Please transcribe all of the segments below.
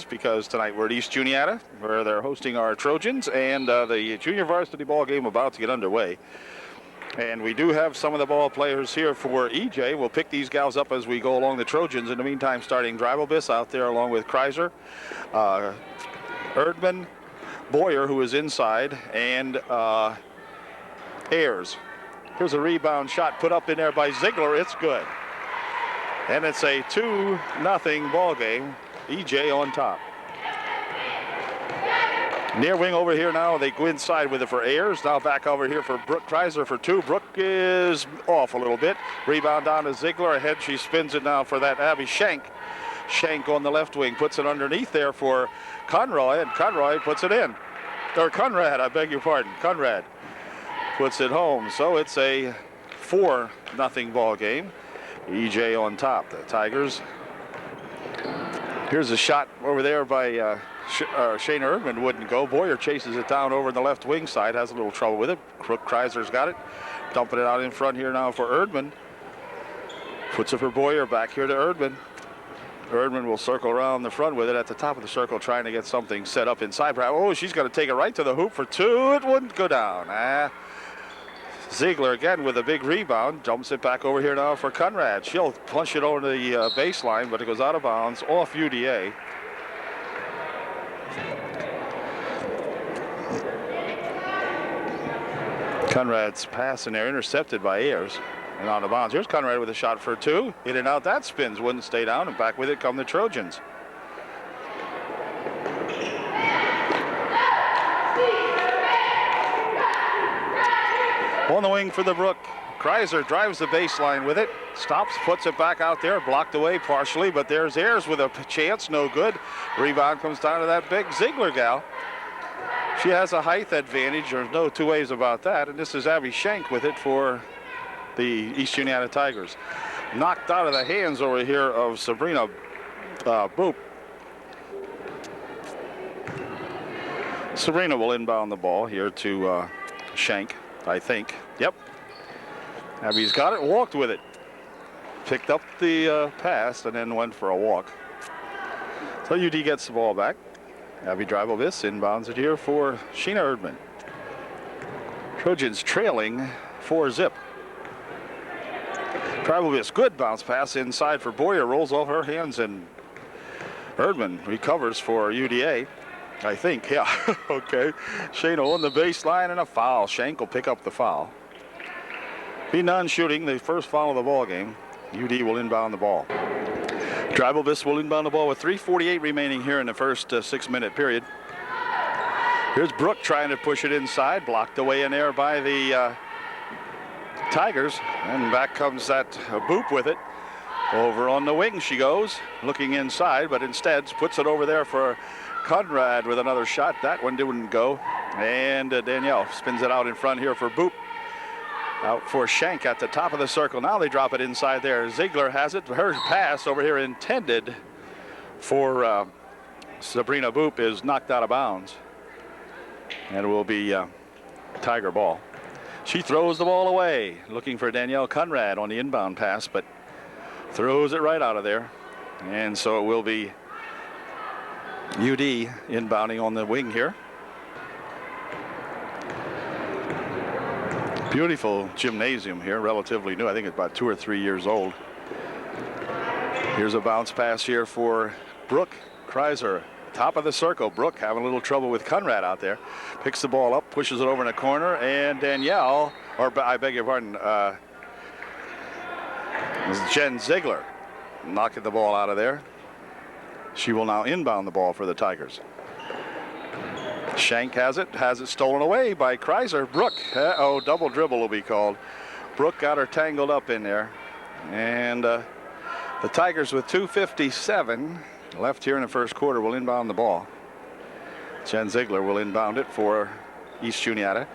because tonight we're at East Juniata, where they're hosting our Trojans, and the junior varsity ball game about to get underway. And we do have some of the ball players here for EJ. We'll pick these gals up as we go along the Trojans. In the meantime, starting Dribelbis out there along with Kreiser, Erdman, Boyer, who is inside, and Ayers. Here's a rebound shot put up in there by Ziegler. It's good. And it's a 2-0 ball game. EJ on top. Near wing over here now. They go inside with it for Ayers. Now back over here for Brooke Kreiser for two. Brooke is off a little bit. Rebound down to Ziegler. Ahead she spins it now for that Abby Shank. Shank on the left wing puts it underneath there for Conroy, and Conroy puts it in. Or Conrad, I beg your pardon. Conrad puts it home. So it's a 4-0 ball game. EJ on top. The Tigers. Here's a shot over there by Shane Erdman. Wouldn't go. Boyer chases it down over the left wing side. Has a little trouble with it. Kreiser's got it. Dumping it out in front here now for Erdman. Puts it for Boyer. Back here to Erdman. Erdman will circle around the front with it at the top of the circle, trying to get something set up inside. Oh, she's going to take it right to the hoop for two. It wouldn't go down. Ziegler again with a big rebound. Jumps it back over here now for Conrad. She'll punch it over the baseline, but it goes out of bounds off UDA. Conrad's pass in there intercepted by Ayers and out of bounds. Here's Conrad with a shot for two. In and out, that spins. Wouldn't stay down, and back with it come the Trojans. On the wing for the Brook. Kreiser drives the baseline with it. Stops, puts it back out there. Blocked away partially, but there's Ayers with a chance. No good. Rebound comes down to that big Ziegler gal. She has a height advantage. There's no two ways about that. And this is Abby Shank with it for the East Juniata Tigers. Knocked out of the hands over here of Sabrina Boop. Sabrina will inbound the ball here to Shank. I think. Yep. Abby's got it, walked with it. Picked up the pass and then went for a walk. So UD gets the ball back. Abby Dribelbis inbounds it here for Sheena Erdman. Trojans trailing 4-0. Dribelbis, good bounce pass inside for Boyer. Rolls off her hands and Erdman recovers for UDA. I think, yeah. Okay. Shana on the baseline and a foul. Shank will pick up the foul. Be non-shooting, the first foul of the ball game. UD will inbound the ball. Dribelbis will inbound the ball with 3:48 remaining here in the first 6-minute period. Here's Brooke trying to push it inside. Blocked away in there by the Tigers. And back comes that Boop with it. Over on the wing she goes, looking inside, but instead puts it over there for Conrad with another shot. That one didn't go. And Danielle spins it out in front here for Boop. Out for Shank at the top of the circle. Now they drop it inside there. Ziegler has it. Her pass over here intended for Sabrina Boop is knocked out of bounds. And it will be Tiger ball. She throws the ball away, looking for Danielle Conrad on the inbound pass, but throws it right out of there. And so it will be UD inbounding on the wing here. Beautiful gymnasium here, relatively new. I think it's about 2 or 3 years old. Here's a bounce pass here for Brooke Kreiser. Top of the circle. Brooke having a little trouble with Conrad out there. Picks the ball up, pushes it over in the corner, and Danielle, or I beg your pardon, Jen Ziegler knocking the ball out of there. She will now inbound the ball for the Tigers. Shank has it stolen away by Kreiser. Brooke, double dribble will be called. Brooke got her tangled up in there. And the Tigers with 2:57 left here in the first quarter will inbound the ball. Jen Ziegler will inbound it for East Juniata.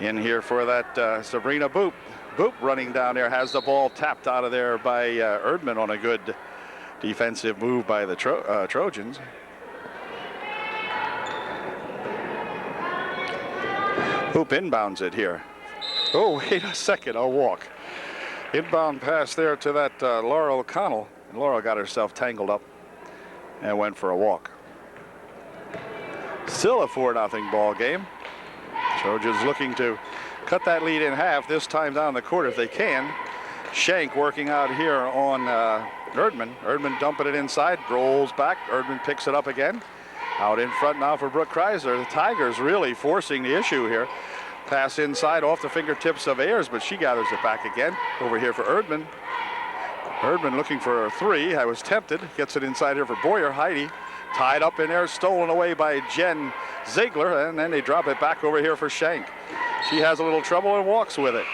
In here for that Sabrina Boop. Boop running down there, has the ball tapped out of there by Erdman on a good defensive move by the Trojans. Boop inbounds it here. Oh, wait a second, a walk. Inbound pass there to that Laura O'Connell. And Laura got herself tangled up and went for a walk. Still a 4-0 ball game. Trojans looking to cut that lead in half, this time down the court if they can. Shank working out here on Erdman. Erdman dumping it inside, rolls back. Erdman picks it up again. Out in front now for Brooke Kreiser. The Tigers really forcing the issue here. Pass inside off the fingertips of Ayers, but she gathers it back again. Over here for Erdman. Erdman looking for a three. I was tempted. Gets it inside here for Boyer. Heidi tied up in there, stolen away by Jen Ziegler, and then they drop it back over here for Shank. She has a little trouble and walks with it.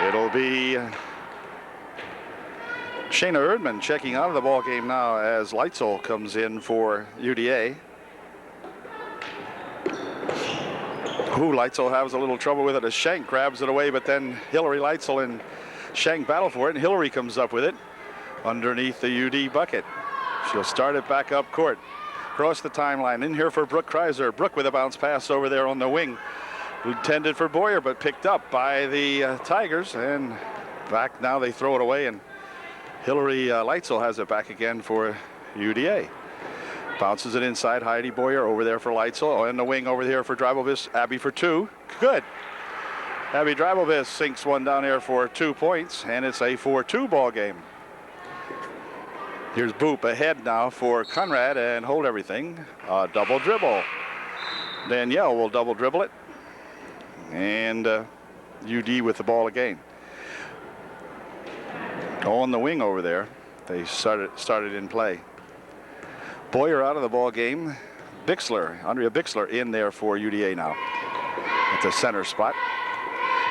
It'll be Shayna Erdman checking out of the ball game now as Leitzel comes in for UDA. Leitzel has a little trouble with it as Shank grabs it away, but then Hillary Leitzel and Shank battle for it, and Hillary comes up with it underneath the UD bucket. She'll start it back up court. Across the timeline, in here for Brooke Kreiser. Brooke with a bounce pass over there on the wing. Intended for Boyer, but picked up by the Tigers, and back now they throw it away, and Hillary Leitzel has it back again for UDA. Bounces it inside, Heidi Boyer over there for Leitzel. In the wing over here for Dreibelbis, Abby for two. Good. Abby Dreibelbis sinks one down there for 2 points, and it's a 4-2 ball game. Here's Boop ahead now for Conrad and hold everything. Double dribble. Danielle will double dribble it. And UD with the ball again. On the wing over there, they started in play. Boyer out of the ball game. Bixler, Andrea Bixler in there for UDA now at the center spot.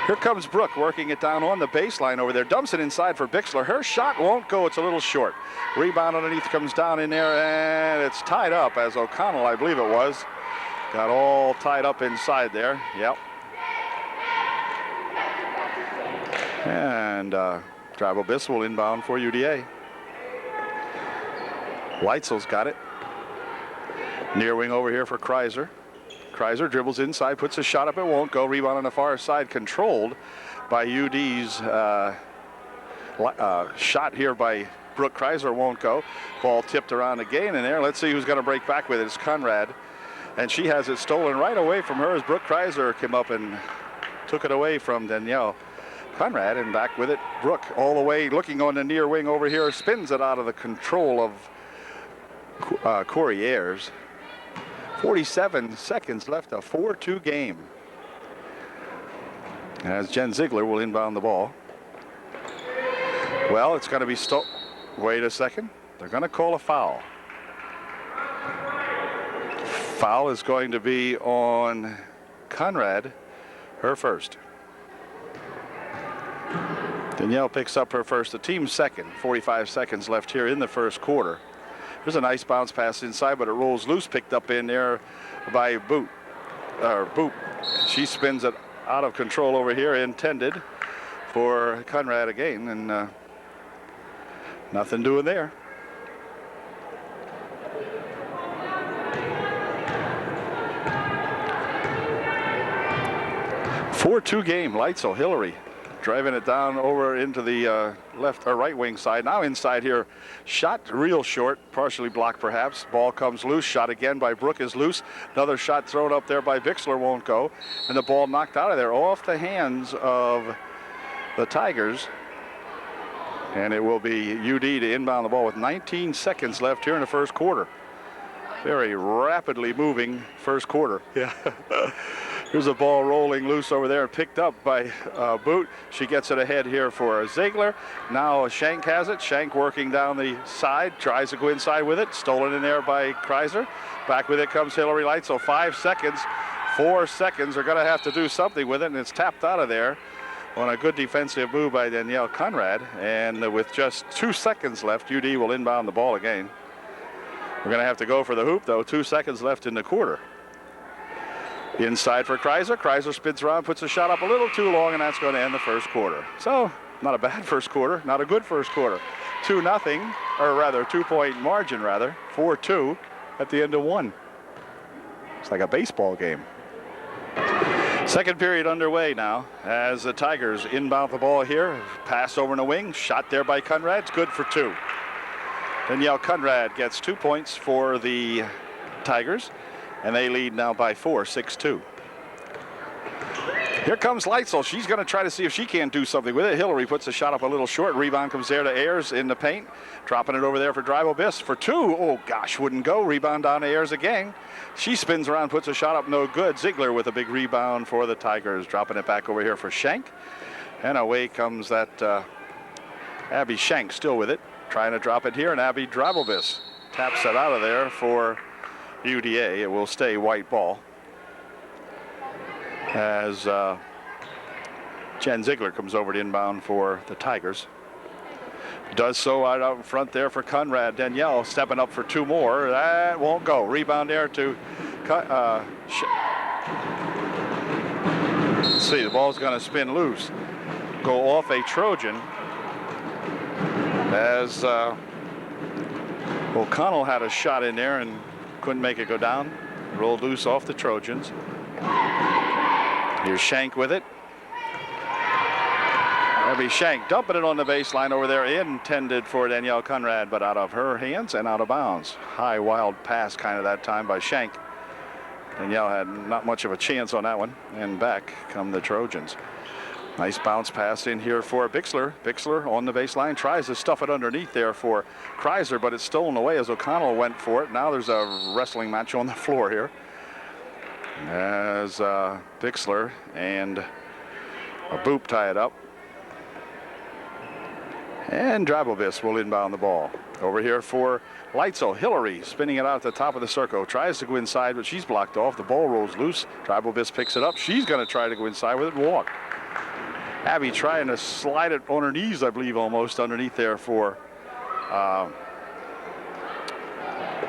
Here comes Brooke working it down on the baseline over there. Dumps it inside for Bixler. Her shot won't go. It's a little short. Rebound underneath comes down in there, and it's tied up as O'Connell, I believe it was, got all tied up inside there. Yep. And Dreibelbis will inbound for UDA. Leitzel's got it. Near wing over here for Kreiser. Kreiser dribbles inside, puts a shot up, it won't go. Rebound on the far side, controlled by UD's shot here by Brooke Kreiser, won't go. Ball tipped around again in there. Let's see who's going to break back with it. It's Conrad, and she has it stolen right away from her as Brooke Kreiser came up and took it away from Danielle Conrad, and back with it. Brooke all the way looking on the near wing over here, spins it out of the control of Corey Ayers. 47 seconds left, a 4-2 game. As Jen Ziegler will inbound the ball. Well, it's going to be wait a second. They're going to call a foul. Foul is going to be on Conrad, her first. Danielle picks up her first, the team's second. 45 seconds left here in the first quarter. There's a nice bounce pass inside, but it rolls loose, picked up in there by Boop. She spins it out of control over here, intended for Conrad again, and nothing doing there. Four-2 game. Leitzel, Hillary driving it down over into the left or right wing side. Now inside here, shot real short, partially blocked perhaps. Ball comes loose, shot again by Brooke is loose. Another shot thrown up there by Bixler, won't go. And the ball knocked out of there off the hands of the Tigers. And it will be UD to inbound the ball with 19 seconds left here in the first quarter. Very rapidly moving first quarter. Yeah. Here's a ball rolling loose over there and picked up by Boot. She gets it ahead here for Ziegler. Now Shank has it. Shank working down the side, tries to go inside with it. Stolen in there by Kreiser. Back with it comes Hillary Leitzel. 5 seconds. 4 seconds. They're going to have to do something with it, and it's tapped out of there on a good defensive move by Danielle Conrad. And with just 2 seconds left, UD will inbound the ball again. We're going to have to go for the hoop, though. 2 seconds left in the quarter. Inside for Kreiser. Kreiser spins around, puts a shot up a little too long, and that's going to end the first quarter. So, not a bad first quarter, not a good first quarter. 2-0, or rather, 2-point margin, rather. 4-2 at the end of one. It's like a baseball game. Second period underway now as the Tigers inbound the ball here. Pass over in the wing, shot there by Conrad. It's good for 2. Danielle Conrad gets 2 points for the Tigers, and they lead now by 4, 6-2. Here comes Leitzel. She's going to try to see if she can do something with it. Hillary puts the shot up a little short. Rebound comes there to Ayers in the paint. Dropping it over there for Drive-O-Biss for 2. Oh, gosh, wouldn't go. Rebound down to Ayers again. She spins around, puts a shot up, no good. Ziegler with a big rebound for the Tigers. Dropping it back over here for Schenk. And away comes that Abby Schenk still with it. Trying to drop it here, and Abby Drive-O-Biss taps it out of there for UDA. It will stay white ball. As Jen Ziegler comes over to inbound for the Tigers. Does so out in front there for Conrad. Danielle stepping up for 2 more. That won't go. Rebound there to let's see, the ball's going to spin loose. Go off a Trojan as O'Connell had a shot in there and couldn't make it go down. Rolled loose off the Trojans. Here's Schenk with it. Abby Schenk dumping it on the baseline over there, intended for Danielle Conrad, but out of her hands and out of bounds. High wild pass kind of that time by Schenk. Danielle had not much of a chance on that one, and back come the Trojans. Nice bounce pass in here for Bixler. Bixler on the baseline tries to stuff it underneath there for Kreiser, but it's stolen away as O'Connell went for it. Now there's a wrestling match on the floor here, as Bixler and a Boop tie it up. And Drive-O-Biss will inbound the ball. Over here for Leitzel. Hillary spinning it out at the top of the circle. Tries to go inside, but she's blocked off. The ball rolls loose. Drive-O-Biss picks it up. She's going to try to go inside with it and walk. Abby trying to slide it on her knees, I believe, almost underneath there for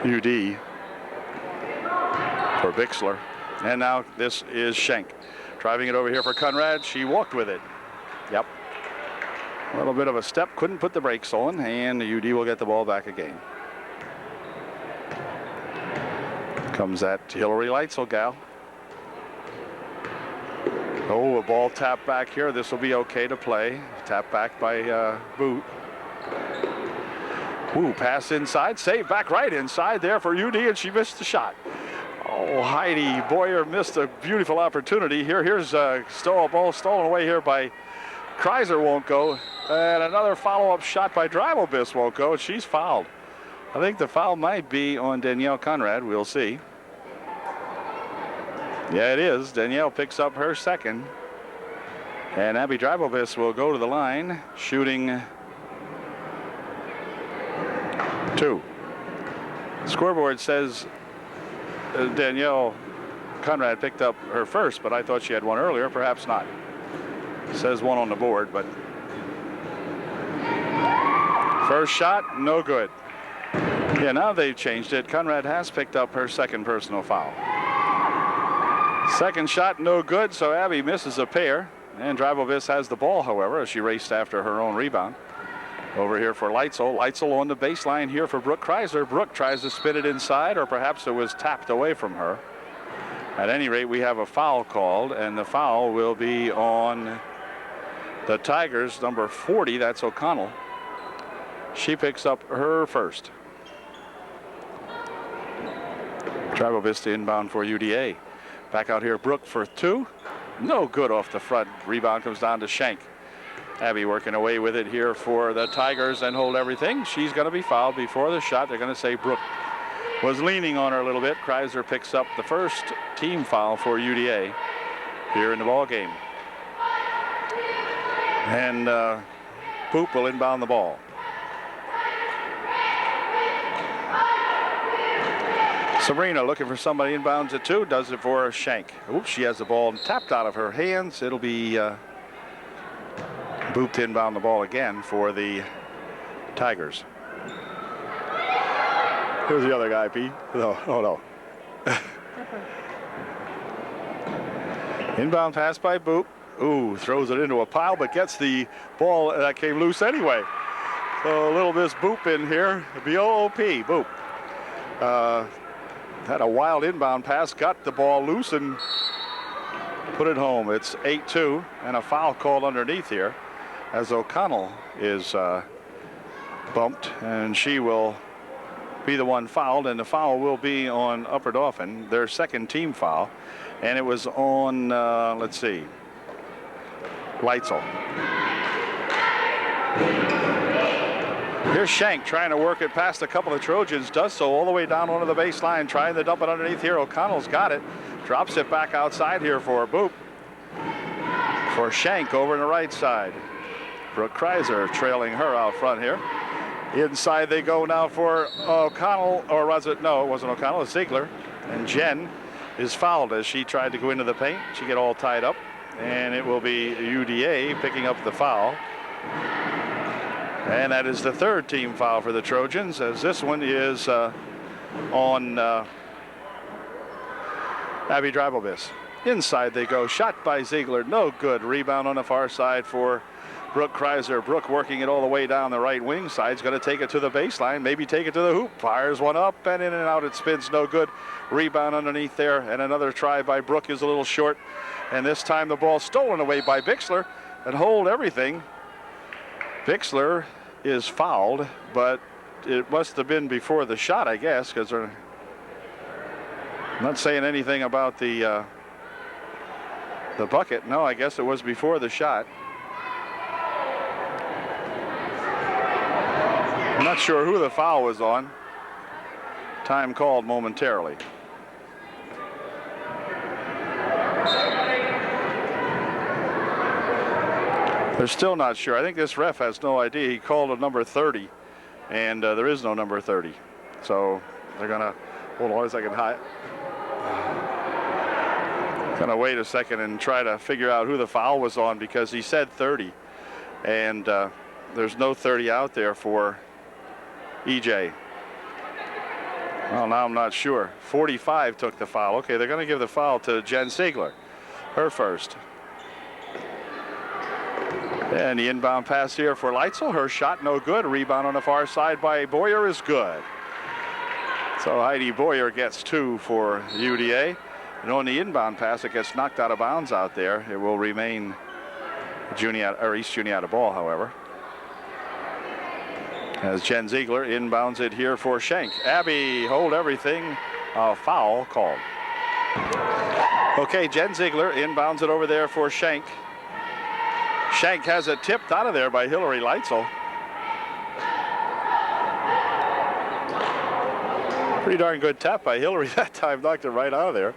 UD. For Bixler. And now this is Schenk. Driving it over here for Conrad. She walked with it. Yep. A little bit of a step. Couldn't put the brakes on. And the UD will get the ball back again. Comes that Hillary Leitzel gal. Oh, a ball tap back here. This will be okay to play. Tap back by Boot. Ooh, pass inside. Save back right inside there for UD, and she missed the shot. Oh, Heidi Boyer missed a beautiful opportunity here. Here's a ball stolen away here by Kreiser, won't go. And another follow-up shot by Drive-O-Biss won't go. She's fouled. I think the foul might be on Danielle Conrad. We'll see. Yeah, it is. Danielle picks up her second. And Abby Drive-O-Biss will go to the line, shooting 2. Scoreboard says Danielle Conrad picked up her first, but I thought she had one earlier. Perhaps not. Says one on the board, but first shot, no good. Yeah, now they've changed it. Conrad has picked up her second personal foul. Second shot, no good, so Abby misses a pair. And Drive-O-Biss has the ball, however, as she raced after her own rebound. Over here for Leitzel. Leitzel on the baseline here for Brooke Kreiser. Brooke tries to spin it inside, or perhaps it was tapped away from her. At any rate, we have a foul called, and the foul will be on the Tigers, number 40. That's O'Connell. She picks up her first. Drive-O-Biss to inbound for UDA. Back out here, Brooke for 2. No good off the front. Rebound comes down to Schenk. Abby working away with it here for the Tigers and hold everything. She's going to be fouled before the shot. They're going to say Brooke was leaning on her a little bit. Kreiser picks up the first team foul for UDA here in the ball game. And Boop will inbound the ball. Sabrina looking for somebody, inbounds it 2, does it for Schenk. Oops, she has the ball tapped out of her hands. It'll be Boop to inbound the ball again for the Tigers. Here's the other guy, Pete. No. Inbound pass by Boop. Ooh, throws it into a pile, but gets the ball that came loose anyway. So a little Miss Boop in here. B-O-O-P, Boop. Had a wild inbound pass, got the ball loose and put it home. It's 8-2 and a foul called underneath here as O'Connell is bumped, and she will be the one fouled, and the foul will be on Upper Dauphin, their second team foul, and it was on, let's see, Leitzel. Here's Shank trying to work it past a couple of Trojans, does so all the way down onto the baseline, trying to dump it underneath here. O'Connell's got it, drops it back outside here for Boop. For Shank over on the right side. Brooke Kreiser trailing her out front here. Inside they go now for O'Connell, or was it? No, it wasn't O'Connell, it's Ziegler. And Jen is fouled as she tried to go into the paint. She get all tied up, and it will be UDA picking up the foul. And that is the third team foul for the Trojans, as this one is on Abby Dreibelbiss. Inside they go, shot by Ziegler, no good. Rebound on the far side for Brooke Kreiser. Brooke working it all the way down the right wing side. Is going to take it to the baseline, maybe take it to the hoop. Fires one up and in and out. It spins, no good. Rebound underneath there, and another try by Brooke is a little short. And this time the ball stolen away by Bixler, and hold everything. Bixler is fouled, but it must have been before the shot, I guess, because they're not saying anything about the bucket. No, I guess it was before the shot. I'm not sure who the foul was on. Time called momentarily. They're still not sure. I think this ref has no idea. He called a number 30, and there is no number 30. So they're gonna, hold on a second, gonna wait a second and try to figure out who the foul was on, because he said 30, and there's no 30 out there for EJ. Well, now I'm not sure. 45 took the foul. Okay, they're gonna give the foul to Jen Ziegler, her first. And the inbound pass here for Leitzel. Her shot no good. Rebound on the far side by Boyer is good. So Heidi Boyer gets 2 for UDA. And on the inbound pass, it gets knocked out of bounds out there. It will remain Juniata, or East Juniata ball, however. As Jen Ziegler inbounds it here for Shank. Abby, hold everything. Foul called. Okay, Jen Ziegler inbounds it over there for Shank. Shank has it tipped out of there by Hillary Leitzel. Pretty darn good tap by Hillary that time, knocked it right out of there.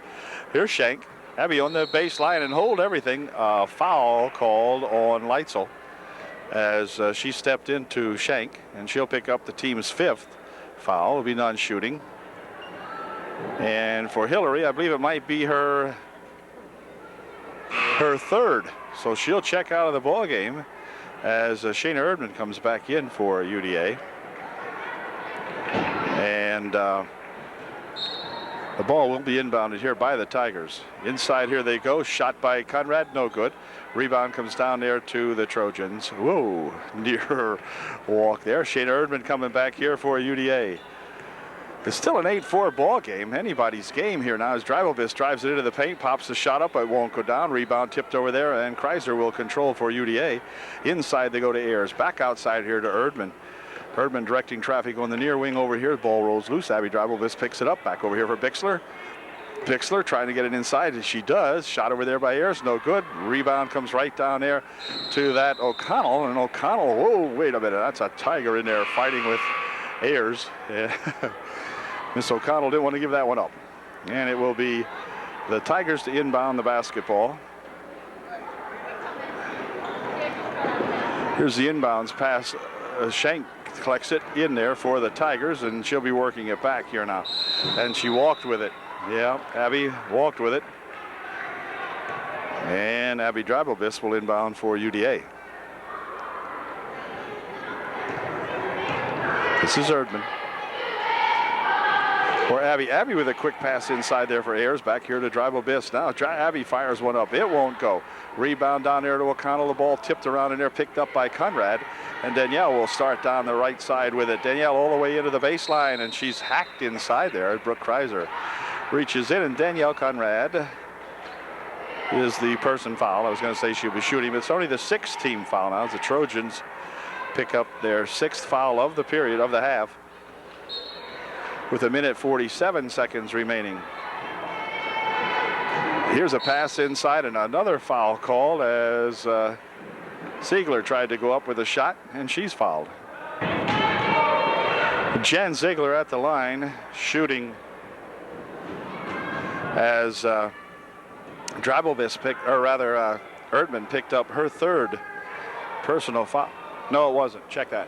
Here's Shank. Abby on the baseline and hold everything. Foul called on Leitzel as she stepped into Shank, and she'll pick up the team's 5th foul. It'll be non-shooting. And for Hillary, I believe it might be her 3rd. So she'll check out of the ball game as Shayna Erdman comes back in for UDA. And the ball will be inbounded here by the Tigers. Inside here they go. Shot by Conrad, no good. Rebound comes down there to the Trojans. Whoa, near walk there. Shayna Erdman coming back here for UDA. It's still an 8-4 ball game. Anybody's game here now as Dreibelbiss drives it into the paint, pops the shot up, but it won't go down. Rebound tipped over there, and Kreiser will control for UDA. Inside they go to Ayers. Back outside here to Erdman. Erdman directing traffic on the near wing over here. Ball rolls loose. Abby Dreibelbiss picks it up. Back over here for Bixler. Bixler trying to get it inside, and she does. Shot over there by Ayers, no good. Rebound comes right down there to that O'Connell, and O'Connell, whoa, wait a minute. That's a Tiger in there fighting with Ayers. Yeah. Miss O'Connell didn't want to give that one up. And it will be the Tigers to inbound the basketball. Here's the inbounds pass. Shank collects it in there for the Tigers, and she'll be working it back here now. And she walked with it. Yeah, Abby walked with it. And Abby Dreibelbiss will inbound for UDA. This is Erdman. For Abby. Abby with a quick pass inside there for Ayers. Back here to Dreibelbiss. Now Abby fires one up. It won't go. Rebound down there to O'Connell. The ball tipped around in there, picked up by Conrad. And Danielle will start down the right side with it. Danielle all the way into the baseline, and she's hacked inside there. Brooke Kreiser reaches in, and Danielle Conrad is the person foul. I was going to say she'll be shooting, but it's only the 6th team foul now as the Trojans pick up their 6th foul of the period, of the half. with 1:47 seconds remaining. Here's a pass inside and another foul called as Ziegler tried to go up with a shot, and she's fouled. Jen Ziegler at the line shooting as Erdman picked up her third personal foul. No, it wasn't. Check that.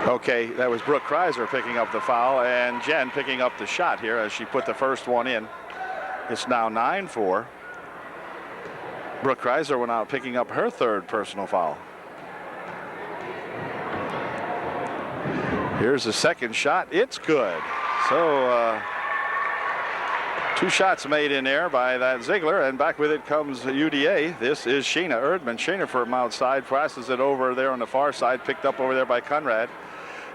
Okay, that was Brooke Kreiser picking up the foul, and Jen picking up the shot here as she put the first one in. It's now 9-4. Brooke Kreiser went out picking up her third personal foul. Here's the second shot. It's good. So two shots made in there by that Ziegler, and back with it comes UDA. This is Sheena Erdman. Sheena from outside passes it over there on the far side, picked up over there by Conrad.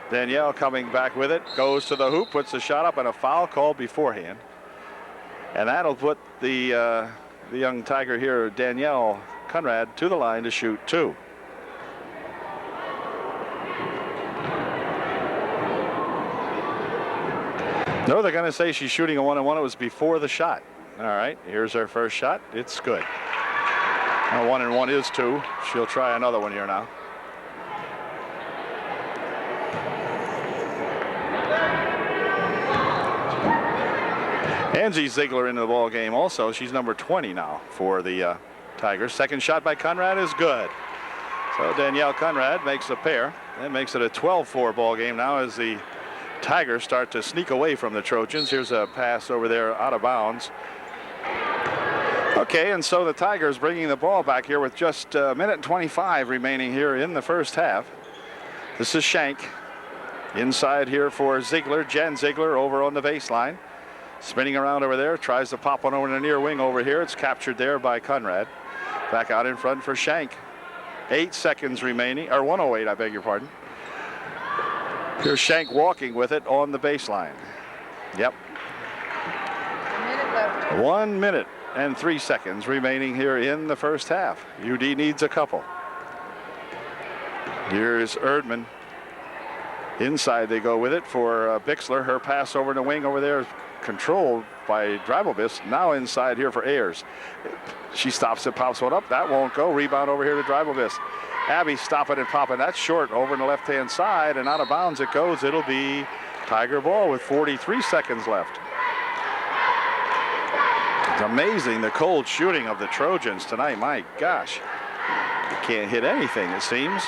Danielle coming back with it, goes to the hoop, puts the shot up, and a foul called beforehand. And that'll put the young Tiger here, Danielle Conrad, to the line to shoot two. No, they're going to say she's shooting a 1-on-1. It was before the shot. All right, here's her first shot. It's good. A 1-on-1 is two. She'll try another one here now. Angie Ziegler into the ball game also. She's number 20 now for the Tigers. Second shot by Conrad is good. So Danielle Conrad makes a pair. That makes it a 12-4 ball game now as the Tigers start to sneak away from the Trojans. Here's a pass over there out of bounds. Okay, and so the Tigers bringing the ball back here with just 1:25 remaining here in the first half. This is Shank inside here for Ziegler. Jen Ziegler over on the baseline. Spinning around over there, tries to pop one over in the near wing over here. It's captured there by Conrad. Back out in front for Shank. 8 seconds remaining, or 1:08, I beg your pardon. Here's Shank walking with it on the baseline. Yep. 1 minute and 3 seconds remaining here in the first half. UD needs a couple. Here's Erdman. Inside they go with it for Bixler. Her pass over the wing over there is controlled by Dreibelbis. Now inside here for Ayers. She stops it, pops one up. That won't go. Rebound over here to Dreibelbis. Abby stopping and popping. That's short over on the left-hand side, and out of bounds it goes. It'll be Tiger ball with 43 seconds left. It's amazing the cold shooting of the Trojans tonight. My gosh. Can't hit anything, it seems.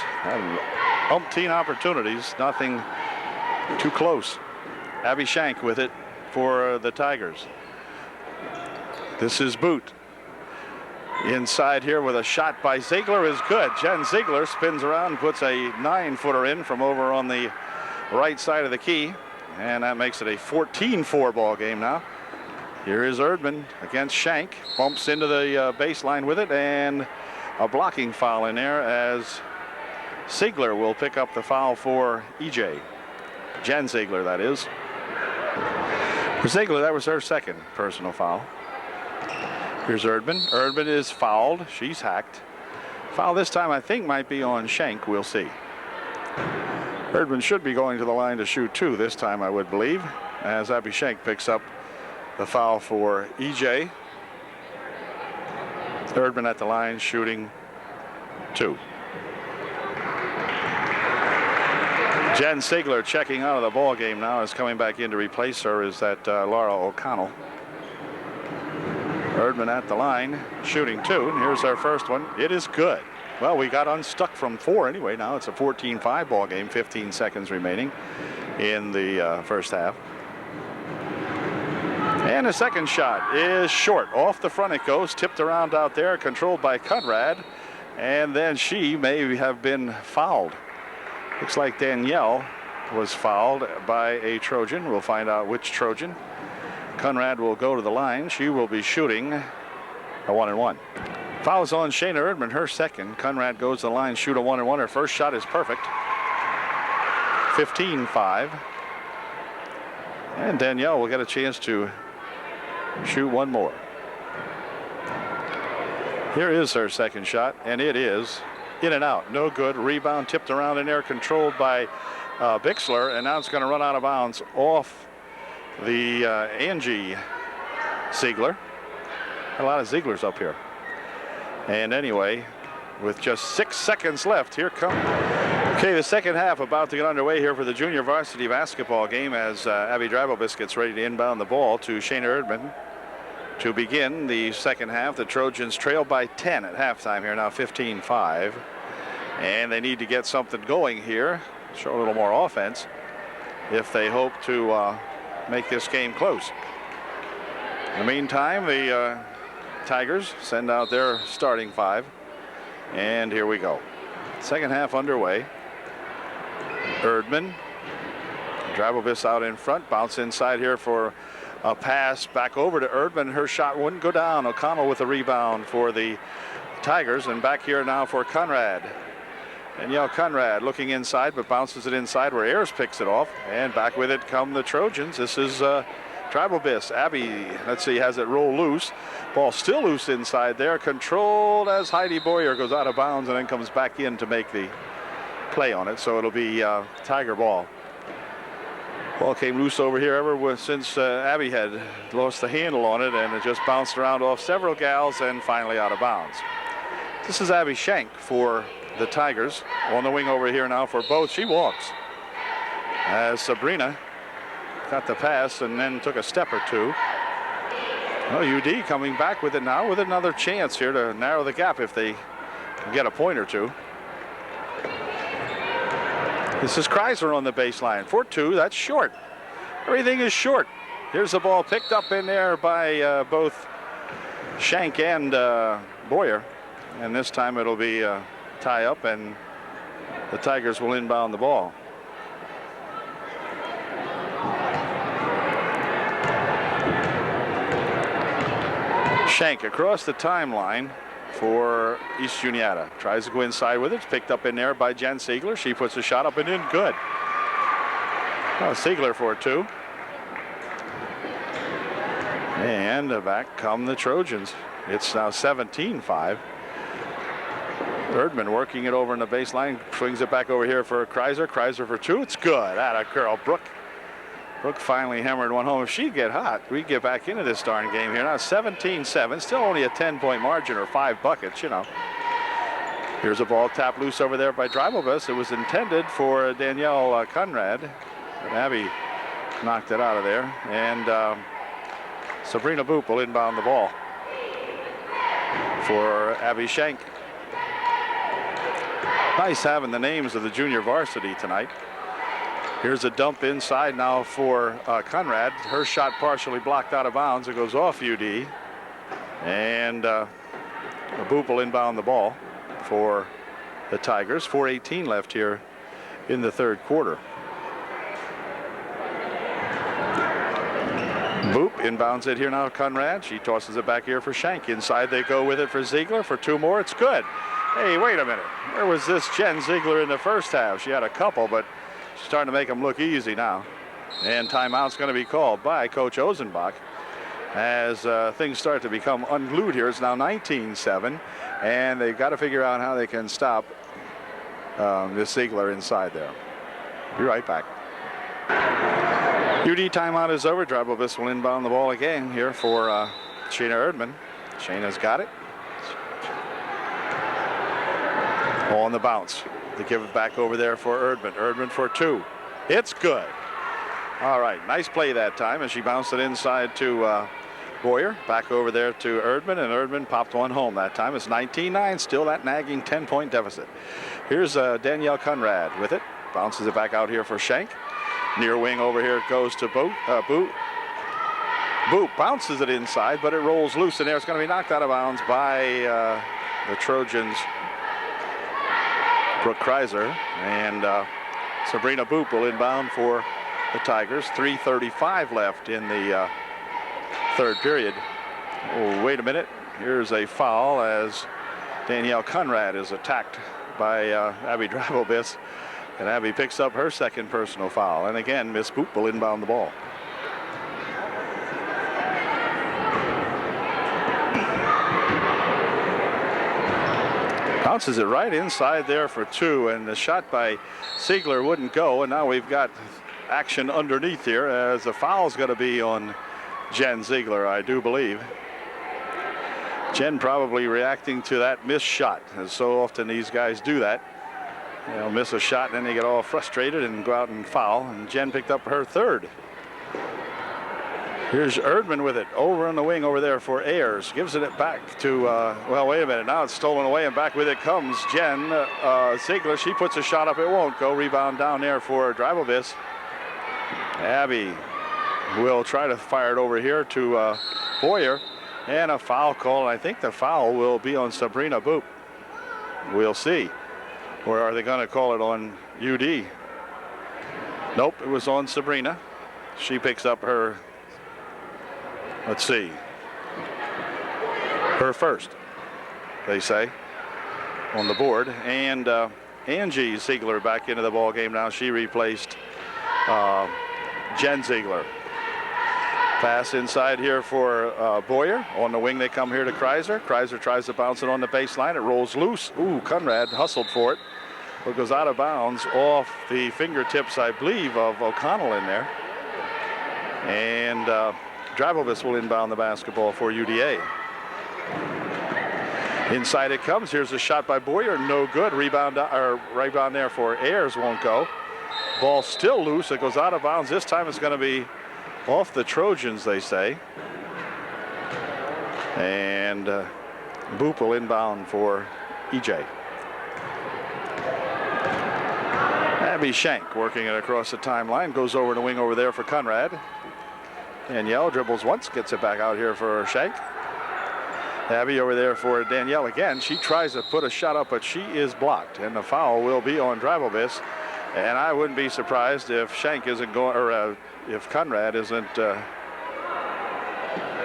Umpteen opportunities, nothing too close. Abby Shank with it for the Tigers. This is Boot. Inside here with a shot by Ziegler is good. Jen Ziegler spins around and puts a 9-footer in from over on the right side of the key. And that makes it a 14-4 ball game now. Here is Erdman against Shank. Bumps into the baseline with it, and a blocking foul in there as Ziegler will pick up the foul for EJ. Jen Ziegler, that is. For Ziegler, that was her second personal foul. Here's Erdman. Erdman is fouled. She's hacked. Foul this time I think might be on Shank. We'll see. Erdman should be going to the line to shoot two this time, I would believe, as Abby Shank picks up the foul for EJ. Erdman at the line shooting two. Jen Ziegler checking out of the ball game now. Is coming back in to replace her is that Laura O'Connell. Erdman at the line shooting two, and here's our first one. It is good. Well, we got unstuck from 4 anyway. Now it's a 14-5 ball game. 15 seconds remaining in the first half. And the second shot is short. Off the front it goes. Tipped around out there. Controlled by Conrad. And then she may have been fouled. Looks like Danielle was fouled by a Trojan. We'll find out which Trojan. Conrad will go to the line. She will be shooting a 1-and-1. Fouls on Shayna Erdman, her second. Conrad goes to the line, shoot a 1-and-1. Her first shot is perfect. 15-5. And Danielle will get a chance to shoot one more. Here is her second shot, and it is in and out. No good. Rebound tipped around in there, controlled by Bixler, and now it's going to run out of bounds off the Angie Ziegler. A lot of Zieglers up here. And anyway, with just 6 seconds left, here comes. Okay, the second half about to get underway here for the junior varsity basketball game as Abby Drabobis gets ready to inbound the ball to Shayna Erdman. To begin the second half, the Trojans trail by 10 at halftime here, now 15-5. And they need to get something going here, show a little more offense, if they hope to make this game close. In the meantime, the Tigers send out their starting five. And here we go. Second half underway. Erdman. Drabobis out in front. Bounce inside here for a pass back over to Erdman. Her shot wouldn't go down. O'Connell with a rebound for the Tigers. And back here now for Conrad. Danielle Conrad looking inside, but bounces it inside where Ayers picks it off. And back with it come the Trojans. This is Drabobis. Abby, let's see, has it roll loose. Ball still loose inside there. Controlled as Heidi Boyer goes out of bounds and then comes back in to make the play on it. So it'll be Tiger ball. Ball came loose over here ever since Abby had lost the handle on it, and it just bounced around off several gals and finally out of bounds. This is Abby Schenk for the Tigers on the wing over here now for both. She walks as Sabrina got the pass and then took a step or two. Well, UD coming back with it now with another chance here to narrow the gap if they can get a point or two. This is Kreiser on the baseline for two. That's short. Everything is short. Here's the ball picked up in there by both Schenk and Boyer. And this time it'll be a tie up and the Tigers will inbound the ball. Schenk across the timeline for East Juniata. Tries to go inside with it. It's picked up in there by Jen Ziegler. She puts a shot up and in. Good. Oh, Ziegler for two. And back come the Trojans. It's now 17-5. Erdman working it over in the baseline. Swings it back over here for Kreiser. Kreiser for two. It's good. Atta girl. Brooke finally hammered one home. If she'd get hot, we'd get back into this darn game here. Now 17-7, still only a 10-point margin or 5 buckets, you know. Here's a ball tapped loose over there by Drabobis. It was intended for Danielle Conrad. But Abby knocked it out of there. And Sabrina Boop will inbound the ball for Abby Schenk. Nice having the names of the junior varsity tonight. Here's a dump inside now for Conrad. Her shot partially blocked out of bounds. It goes off UD. And Boop will inbound the ball for the Tigers. 4:18 left here in the third quarter. Boop inbounds it here now, Conrad. She tosses it back here for Schenk. Inside they go with it for Ziegler for two more. It's good. Hey, wait a minute. Where was this Jen Ziegler in the first half? She had a couple, but she's starting to make them look easy now. And timeout's going to be called by Coach Ozenbach as things start to become unglued here. It's now 19-7, and they've got to figure out how they can stop this Ziegler inside there. Be right back. UD timeout is over. Drabobis will inbound the ball again here for Shayna Erdman. Shayna's got it. On the bounce. They give it back over there for Erdman. Erdman for two. It's good. All right, nice play that time as she bounced it inside to Boyer. Back over there to Erdman, and Erdman popped one home that time. It's 19-9, still that nagging 10-point deficit. Here's Danielle Conrad with it. Bounces it back out here for Schenk. Near wing over here it goes to Boop. Boop bounces it inside, but it rolls loose in there. It's going to be knocked out of bounds by the Trojans' Brooke Kreiser, and Sabrina Boop will inbound for the Tigers. 3:35 left in the third period. Oh, wait a minute. Here's a foul as Danielle Conrad is attacked by Abby Drabobis, and Abby picks up her second personal foul. And again, Miss Boop will inbound the ball. Bounces it right inside there for 2, and the shot by Ziegler wouldn't go, and now we've got action underneath here as the foul's going to be on Jen Ziegler, I do believe. Jen probably reacting to that missed shot, as so often these guys do that. They'll miss a shot and then they get all frustrated and go out and foul, and Jen picked up her 3rd. Here's Erdman with it over on the wing over there for Ayers. Gives it back to, well, wait a minute. Now it's stolen away, and back with it comes Jen Ziegler. She puts a shot up. It won't go. Rebound down there for Dribelvis. Abby will try to fire it over here to Boyer. And a foul call. I think the foul will be on Sabrina Boop. We'll see. Or are they going to call it on UD? Nope, it was on Sabrina. She picks up her, let's see, her 1st, they say, on the board. And Angie Ziegler back into the ball game now. She replaced Jen Ziegler. Pass inside here for Boyer. On the wing they come here to Kreiser. Kreiser tries to bounce it on the baseline. It rolls loose. Ooh, Conrad hustled for it. It goes out of bounds off the fingertips, I believe, of O'Connell in there. And Dribelvis will inbound the basketball for UDA. Inside it comes. Here's a shot by Boyer. No good. Rebound there for Ayers. Won't go. Ball still loose. It goes out of bounds. This time it's going to be off the Trojans, they say. And Boop will inbound for EJ. Abby Shank working it across the timeline. Goes over the wing over there for Conrad. Danielle dribbles once, gets it back out here for Shank. Abby over there for Danielle again. She tries to put a shot up, but she is blocked, and the foul will be on Dribelvis. And I wouldn't be surprised if Shank isn't going, or if Conrad isn't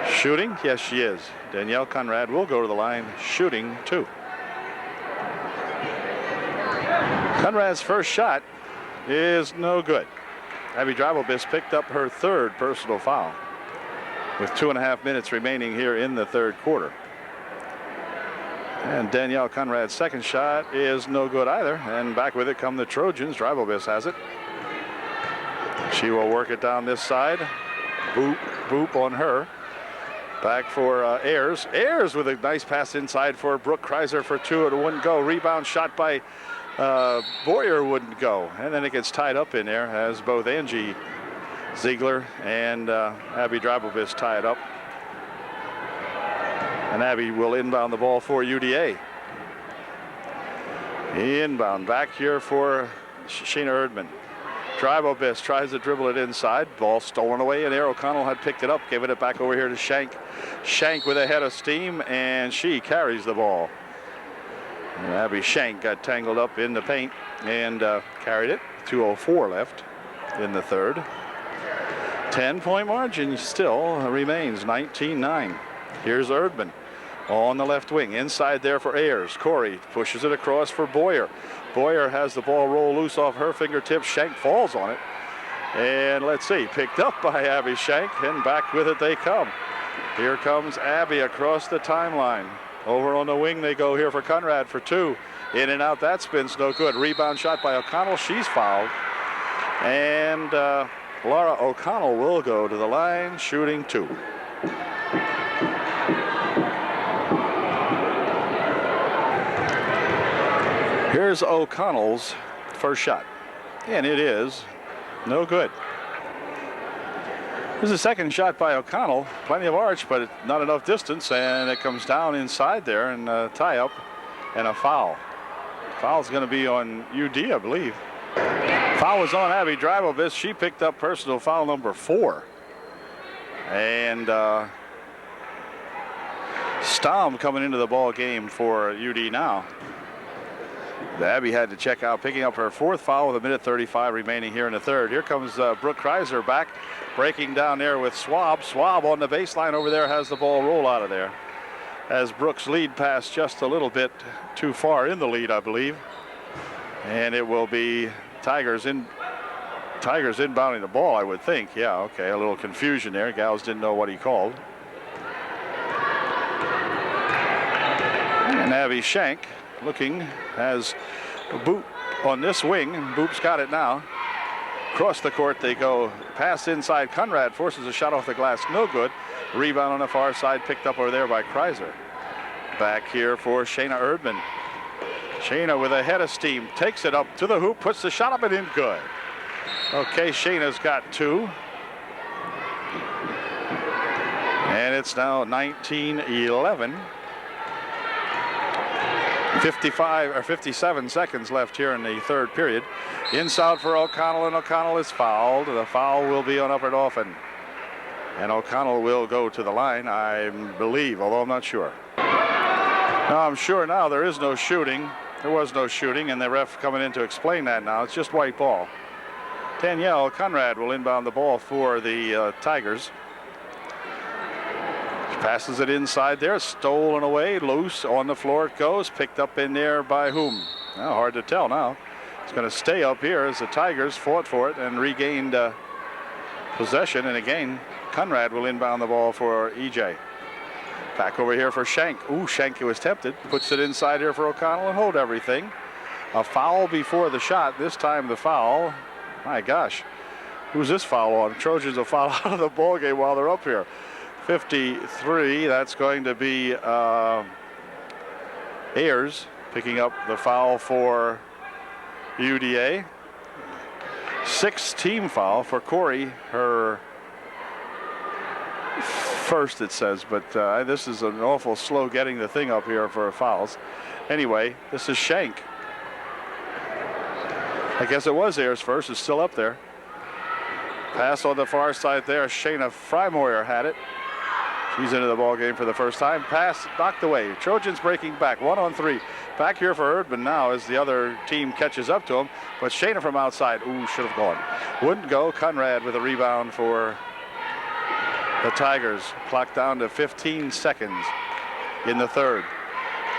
shooting. Yes, she is. Danielle Conrad will go to the line shooting 2. Conrad's first shot is no good. Abby Dribelvis picked up her 3rd personal foul with 2.5 minutes remaining here in the 3rd quarter. And Danielle Conrad's 2nd shot is no good either. And back with it come the Trojans. Dribelvis has it. She will work it down this side. Boop on her. Back for Ayers. Ayers with a nice pass inside for Brooke Kreiser for 2. It wouldn't go. Rebound shot by Boyer wouldn't go. And then it gets tied up in there as both Angie Ziegler and Abby Dribelvis tie it up. And Abby will inbound the ball for UDA. Inbound back here for Sheena Erdman. Dribelvis tries to dribble it inside. Ball stolen away, and O'Connell had picked it up, giving it back over here to Shank. Shank with a head of steam, and she carries the ball. And Abby Shank got tangled up in the paint and carried it. 2:04 left in the 3rd. 10-point margin still remains 19-9. Here's Erdman on the left wing. Inside there for Ayers. Corey pushes it across for Boyer. Boyer has the ball roll loose off her fingertips. Shank falls on it. And let's see, picked up by Abby Shank, and back with it they come. Here comes Abby across the timeline. Over on the wing they go here for Conrad for 2. In and out, that spin's no good. Rebound shot by O'Connell. She's fouled. And Laura O'Connell will go to the line shooting 2. Here's O'Connell's first shot, and it is no good. There's a second shot by O'Connell, plenty of arch, but not enough distance, and it comes down inside there, and a tie up and a foul. Foul's going to be on UD, I believe. Foul was on Abby Dribelvis. She picked up personal foul number 4. And Stom coming into the ball game for UD now. Abby had to check out, picking up her 4th foul with 1:35 remaining here in the 3rd. Here comes Brooke Kreiser back, breaking down there with Swab. Swab on the baseline over there has the ball roll out of there. As Brooks lead pass just a little bit too far in the lead, I believe. And it will be Tigers inbounding the ball, I would think. Yeah, okay, a little confusion there. Gals didn't know what he called. And Abby Shank looking, has a boot on this wing, and Boop's got it now. Across the court they go. Pass inside. Conrad forces a shot off the glass. No good. Rebound on the far side, picked up over there by Kreiser. Back here for Shayna Erdman. Shayna with a head of steam. Takes it up to the hoop. Puts the shot up and in. Good. Okay, Shayna's got 2. And it's now 19-11. 57 seconds left here in the third period. Inside for O'Connell, and O'Connell is fouled. The foul will be on Upper Dauphin. And O'Connell will go to the line, I believe, although I'm not sure. No, I'm sure now there is no shooting. There was no shooting, and the ref coming in to explain that now. It's just white ball. Danielle Conrad will inbound the ball for the Tigers. Passes it inside there, stolen away, loose, on the floor it goes, picked up in there by whom? Well, hard to tell now. It's going to stay up here as the Tigers fought for it and regained possession, and again, Conrad will inbound the ball for EJ. Back over here for Shank. Ooh, Shank was tempted, puts it inside here for O'Connell and hold everything. A foul before the shot, this time the foul. My gosh, who's this foul on? Trojans will foul out of the ball game while they're up here. 53, that's going to be Ayers picking up the foul for UDA. 6th team foul for Corey, her first it says, but this is an awful slow getting the thing up here for fouls. Anyway, this is Shank. I guess it was Ayers first, it's still up there. Pass on the far side there, Shayna Frymoyer had it. She's into the ball game for the first time. Pass knocked away. Trojans breaking back. 1-on-3. Back here for Erdman now as the other team catches up to him. But Shayna from outside. Ooh, should have gone. Wouldn't go. Conrad with a rebound for the Tigers. Clock down to 15 seconds in the third.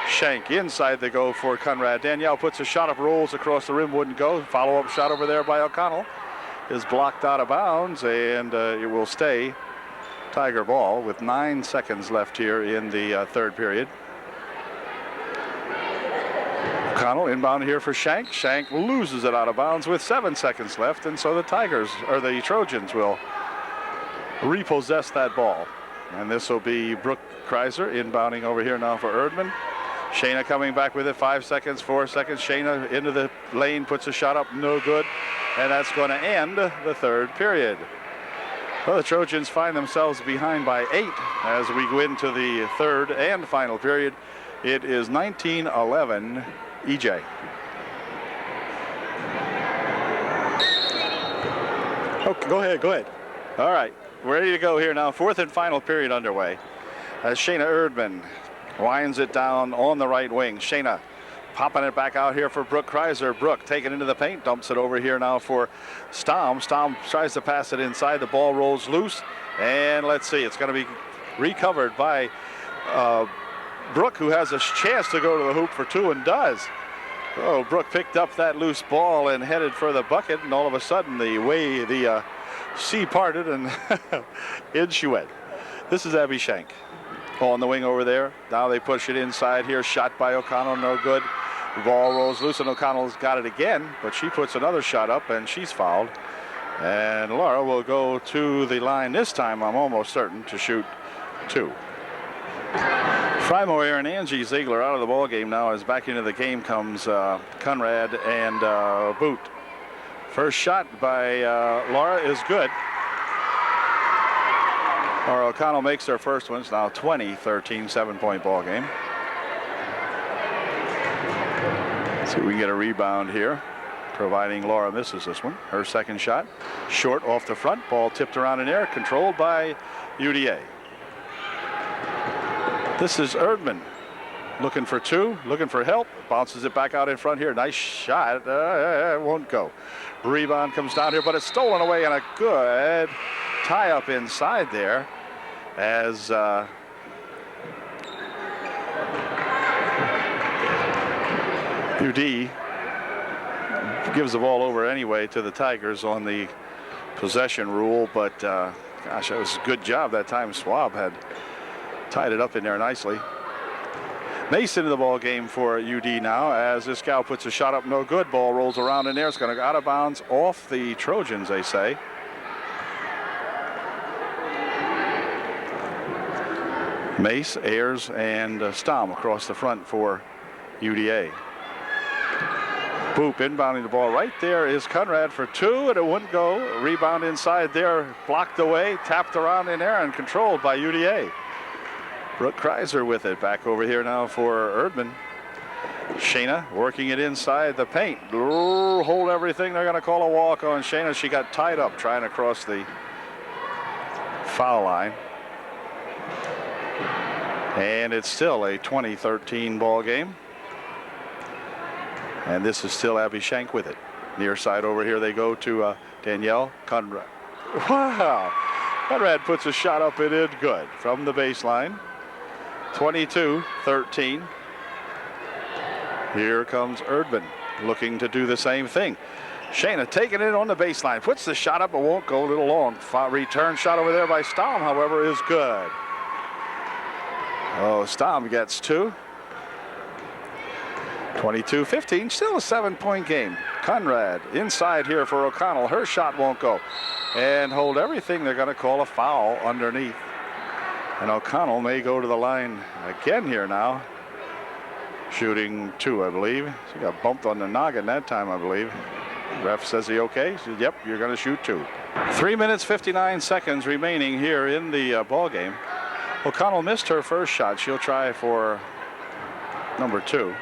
Shank inside they go for Conrad. Danielle puts a shot up, rolls across the rim. Wouldn't go. Follow-up shot over there by O'Connell is blocked out of bounds, and it will stay Tiger ball with 9 seconds left here in the third period. O'Connell inbound here for Shank. Shank loses it out of bounds with 7 seconds left, and so the Tigers, or the Trojans, will repossess that ball. And this will be Brooke Kreiser inbounding over here now for Erdman. Shayna coming back with it. 5 seconds, 4 seconds. Shayna into the lane, puts a shot up, no good. And that's going to end the third period. Well, the Trojans find themselves behind by 8 as we go into the third and final period. It is 19-11 EJ. Okay, go ahead. All right, we're ready to go here now. Fourth and final period underway. As Shayna Erdman winds it down on the right wing. Shayna popping it back out here for Brooke Kreiser. Brooke taking into the paint, dumps it over here now for Stom. Stom tries to pass it inside. The ball rolls loose, and let's see, it's going to be recovered by Brooke, who has a chance to go to the hoop for 2 and does. Oh, Brooke picked up that loose ball and headed for the bucket, and all of a sudden the sea parted and in she went. This is Abby Shank on the wing over there. Now they push it inside here. Shot by O'Connell, no good. The ball rolls loose, and O'Connell's got it again, but she puts another shot up, and she's fouled. And Laura will go to the line this time, I'm almost certain, to shoot 2. Frymoyer and Angie Ziegler out of the ball game now, as back into the game comes Conrad and Boot. First shot by Laura is good. Laura O'Connell makes her first one. It's now 20-13, 7-point ball game. See if we can get a rebound here, providing Laura misses this one. Her second shot, short off the front. Ball tipped around in air, controlled by UDA. This is Erdman looking for 2, looking for help. Bounces it back out in front here. Nice shot. Won't go. Rebound comes down here, but it's stolen away, and a good tie up inside there as UD gives the ball over anyway to the Tigers on the possession rule, but gosh, that was a good job that time. Swab had tied it up in there nicely. Mace into the ball game for UD now as this gal puts a shot up, no good. Ball rolls around in there. It's going to go out of bounds off the Trojans, they say. Mace, Ayers, and Stom across the front for UDA. Boop inbounding the ball. Right there is Conrad for two, and it wouldn't go. Rebound inside there, blocked away, tapped around in there, and controlled by UDA. Brooke Kreiser with it. Back over here now for Erdman. Shayna working it inside the paint. Hold everything. They're going to call a walk on Shayna. She got tied up trying to cross the foul line. And it's still a 20-13 ball game. And this is still Abby Shank with it. Near side over here they go to Danielle Conrad. Wow. Conrad puts a shot up and in good from the baseline. 22-13. Here comes Erdman looking to do the same thing. Shayna taking it on the baseline. Puts the shot up, but won't go. A little long. Return shot over there by Stom, however, is good. Oh, Stom gets two. 22-15, still a 7-point game. Conrad inside here for O'Connell. Her shot won't go. And hold everything. They're going to call a foul underneath. And O'Connell may go to the line again here now. Shooting two, I believe. She got bumped on the noggin that time, I believe. Ref says he okay. She said, yep, you're going to shoot two. 3 minutes, 59 seconds remaining here in the ball game. O'Connell missed her first shot. She'll try for number two.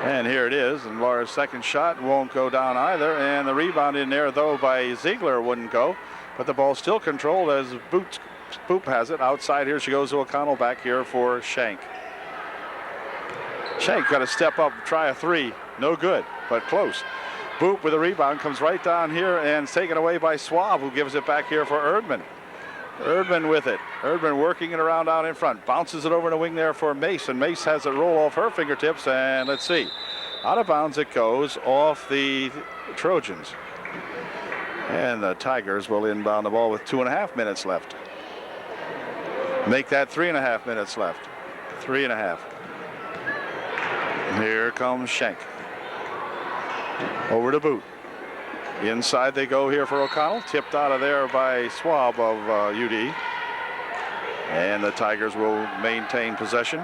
And here it is. And Laura's second shot won't go down either. And the rebound in there, though, by Ziegler wouldn't go. But the ball's still controlled as Boop has it. Outside here she goes to O'Connell. Back here for Shank. Shank got to step up, try a three. No good, but close. Boop with a rebound comes right down here and it's taken away by Swab, who gives it back here for Erdman. Erdman with it. Erdman working it around out in front. Bounces it over the wing there for Mace, and Mace has it roll off her fingertips, and let's see. Out of bounds it goes off the Trojans. And the Tigers will inbound the ball with 2.5 minutes left. Make that 3.5 minutes left. 3.5. Here comes Shank. Over to Boot. Inside they go here for O'Connell. Tipped out of there by Swab of UD. And the Tigers will maintain possession.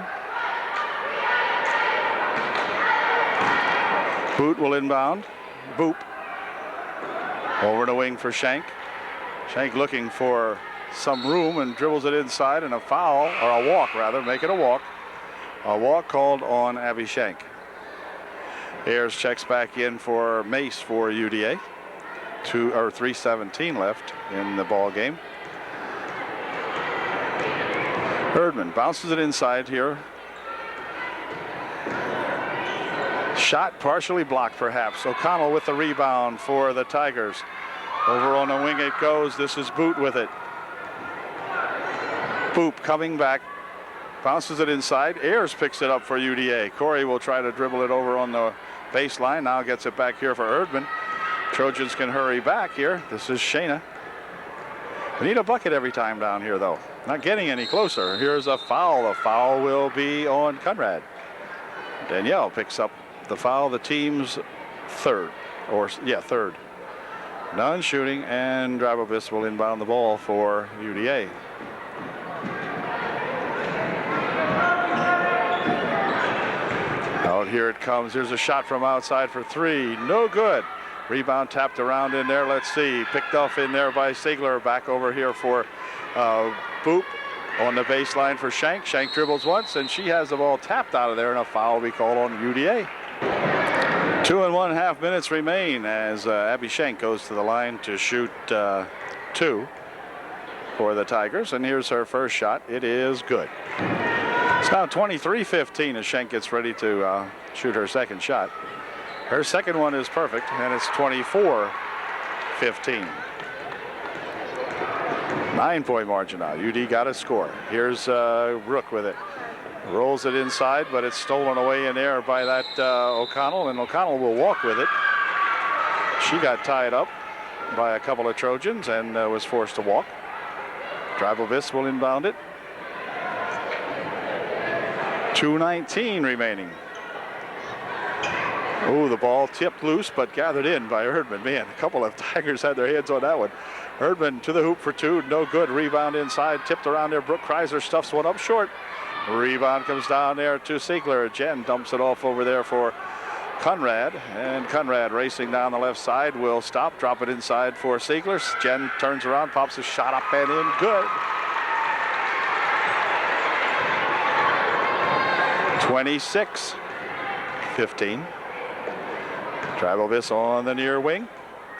Boot will inbound. Boop. Over the wing for Shank. Shank looking for some room and dribbles it inside, and a foul, or a walk rather, make it a walk. A walk called on Abby Shank. Ayers checks back in for Mace for UDA. 3:17 left in the ball game. Erdman bounces it inside here. Shot partially blocked perhaps. O'Connell with the rebound for the Tigers. Over on the wing it goes. This is Boot with it. Boop coming back. Bounces it inside. Ayers picks it up for UDA. Corey will try to dribble it over on the baseline. Now gets it back here for Erdman. Trojans can hurry back here. This is Shayna. We need a bucket every time down here, though. Not getting any closer. Here's a foul. The foul will be on Conrad. Danielle picks up the foul, the team's third. Third. None shooting, and Drabobis will inbound the ball for UDA. Out here it comes. Here's a shot from outside for three. No good. Rebound tapped around in there. Let's see. Picked off in there by Ziegler. Back over here for Boop on the baseline for Shank. Shank dribbles once, and she has the ball tapped out of there, and a foul will be called on UDA. 2.5 minutes remain as Abby Shank goes to the line to shoot two for the Tigers. And here's her first shot. It is good. It's now 23-15 as Shank gets ready to shoot her second shot. Her second one is perfect, and it's 24-15. 9-point margin now. UD got a score. Here's Rook with it. Rolls it inside, but it's stolen away in there by that O'Connell, and O'Connell will walk with it. She got tied up by a couple of Trojans and was forced to walk. Drabobis will inbound it. 2:19 remaining. Oh, the ball tipped loose, but gathered in by Erdman. Man, a couple of Tigers had their hands on that one. Erdman to the hoop for two, no good. Rebound inside, tipped around there. Brooke Kreiser stuffs one up short. Rebound comes down there to Siegler. Jen dumps it off over there for Conrad, and Conrad racing down the left side will stop, drop it inside for Siegler. Jen turns around, pops a shot up and in, good. 26-15. Travelvis on the near wing.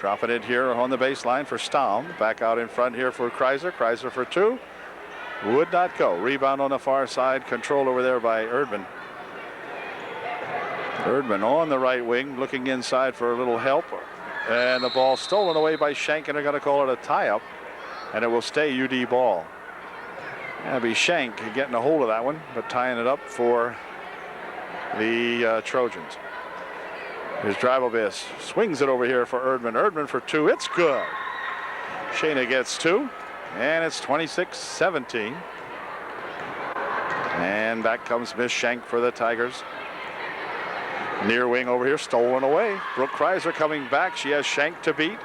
Dropping it here on the baseline for Stamm. Back out in front here for Kreiser. Kreiser for two. Would not go. Rebound on the far side. Control over there by Erdman. Erdman on the right wing, looking inside for a little help. And the ball stolen away by Shank, and they're going to call it a tie-up. And it will stay UD ball. That'll be Shank getting a hold of that one, but tying it up for the Trojans. Here's Drivelbis, swings it over here for Erdman. Erdman for two, it's good. Shayna gets two, and it's 26-17. And back comes Miss Shank for the Tigers. Near wing over here, stolen away. Brooke Kreiser coming back. She has Shank to beat.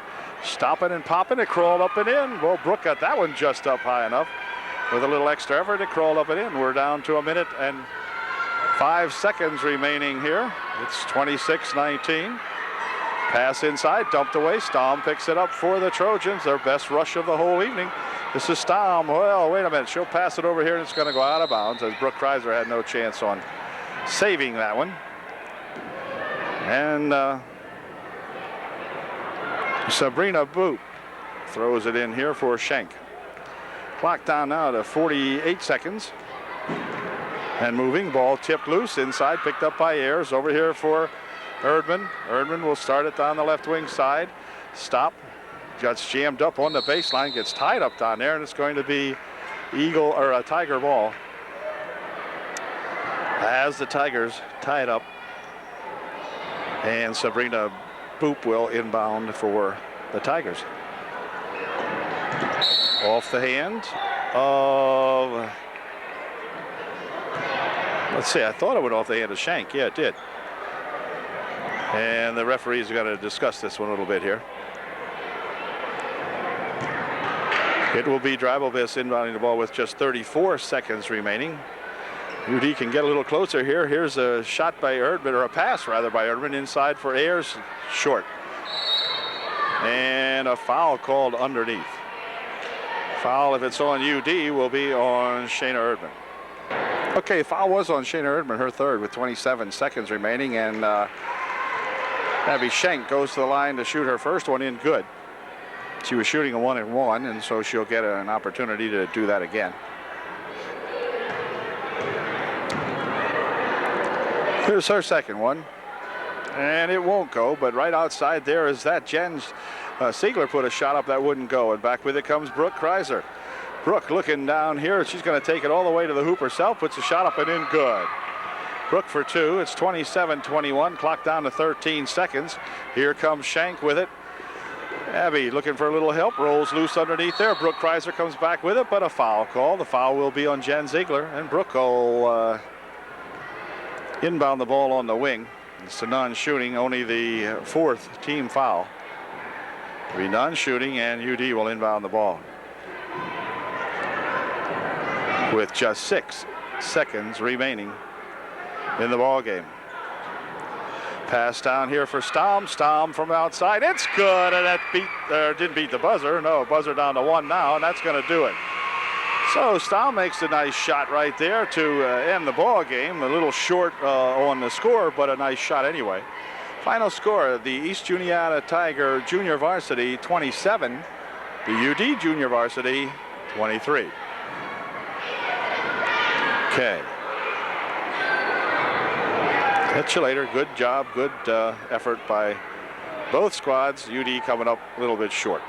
Stopping and popping, it crawled up and in. Well, Brooke got that one just up high enough. With a little extra effort, it crawled up and in. We're down to 1 minute and 5 seconds remaining here. It's 26-19. Pass inside, dumped away. Stamm picks it up for the Trojans. Their best rush of the whole evening. This is Stamm. Well, wait a minute. She'll pass it over here, and it's going to go out of bounds as Brooke Kreiser had no chance on saving that one. And Sabrina Boot throws it in here for Shank. Clock down now to 48 seconds. And moving, ball tipped loose inside, picked up by Ayers. Over here for Erdman. Erdman will start it down the left wing side. Stop. Gets jammed up on the baseline, gets tied up down there, and it's going to be a Tiger ball. As the Tigers tie it up. And Sabrina Boop will inbound for the Tigers. Off the hand of, let's see, I thought it went off the hand of Shank. Yeah, it did. And the referees are going to discuss this one a little bit here. It will be Drivelbis inbounding the ball with just 34 seconds remaining. UD can get a little closer here. Here's a shot by Erdman, or a pass rather by Erdman, inside for Ayers, short. And a foul called underneath. Foul, if it's on UD, will be on Shayna Erdman. Okay, foul was on Shayna Erdman, her third, with 27 seconds remaining, and Abby Shank goes to the line to shoot her first one in, good. She was shooting a 1-and-1, and so she'll get an opportunity to do that again. Here's her second one, and it won't go, but right outside there is that. Jen Siegler put a shot up that wouldn't go, and back with it comes Brooke Kreiser. Brooke looking down here, she's going to take it all the way to the hoop herself, puts a shot up and in, good. Brooke for two. It's 27-21, clock down to 13 seconds. Here comes Shank with it. Abby looking for a little help, rolls loose underneath there. Brooke Kreiser comes back with it, but a foul call. The foul will be on Jen Ziegler, and Brooke will inbound the ball on the wing. It's a non-shooting, only the fourth team foul. It'll be non-shooting, and UD will inbound the ball with just 6 seconds remaining in the ball game. Pass down here for Stamm. Stamm from outside. It's good, and that didn't beat the buzzer. No, buzzer down to 1 now, and that's going to do it. So Stamm makes a nice shot right there to end the ball game. A little short on the score, but a nice shot anyway. Final score: the East Juniata Tiger Junior Varsity 27, the UD Junior Varsity 23. Okay. Catch you later. Good job, good effort by both squads. UD coming up a little bit short.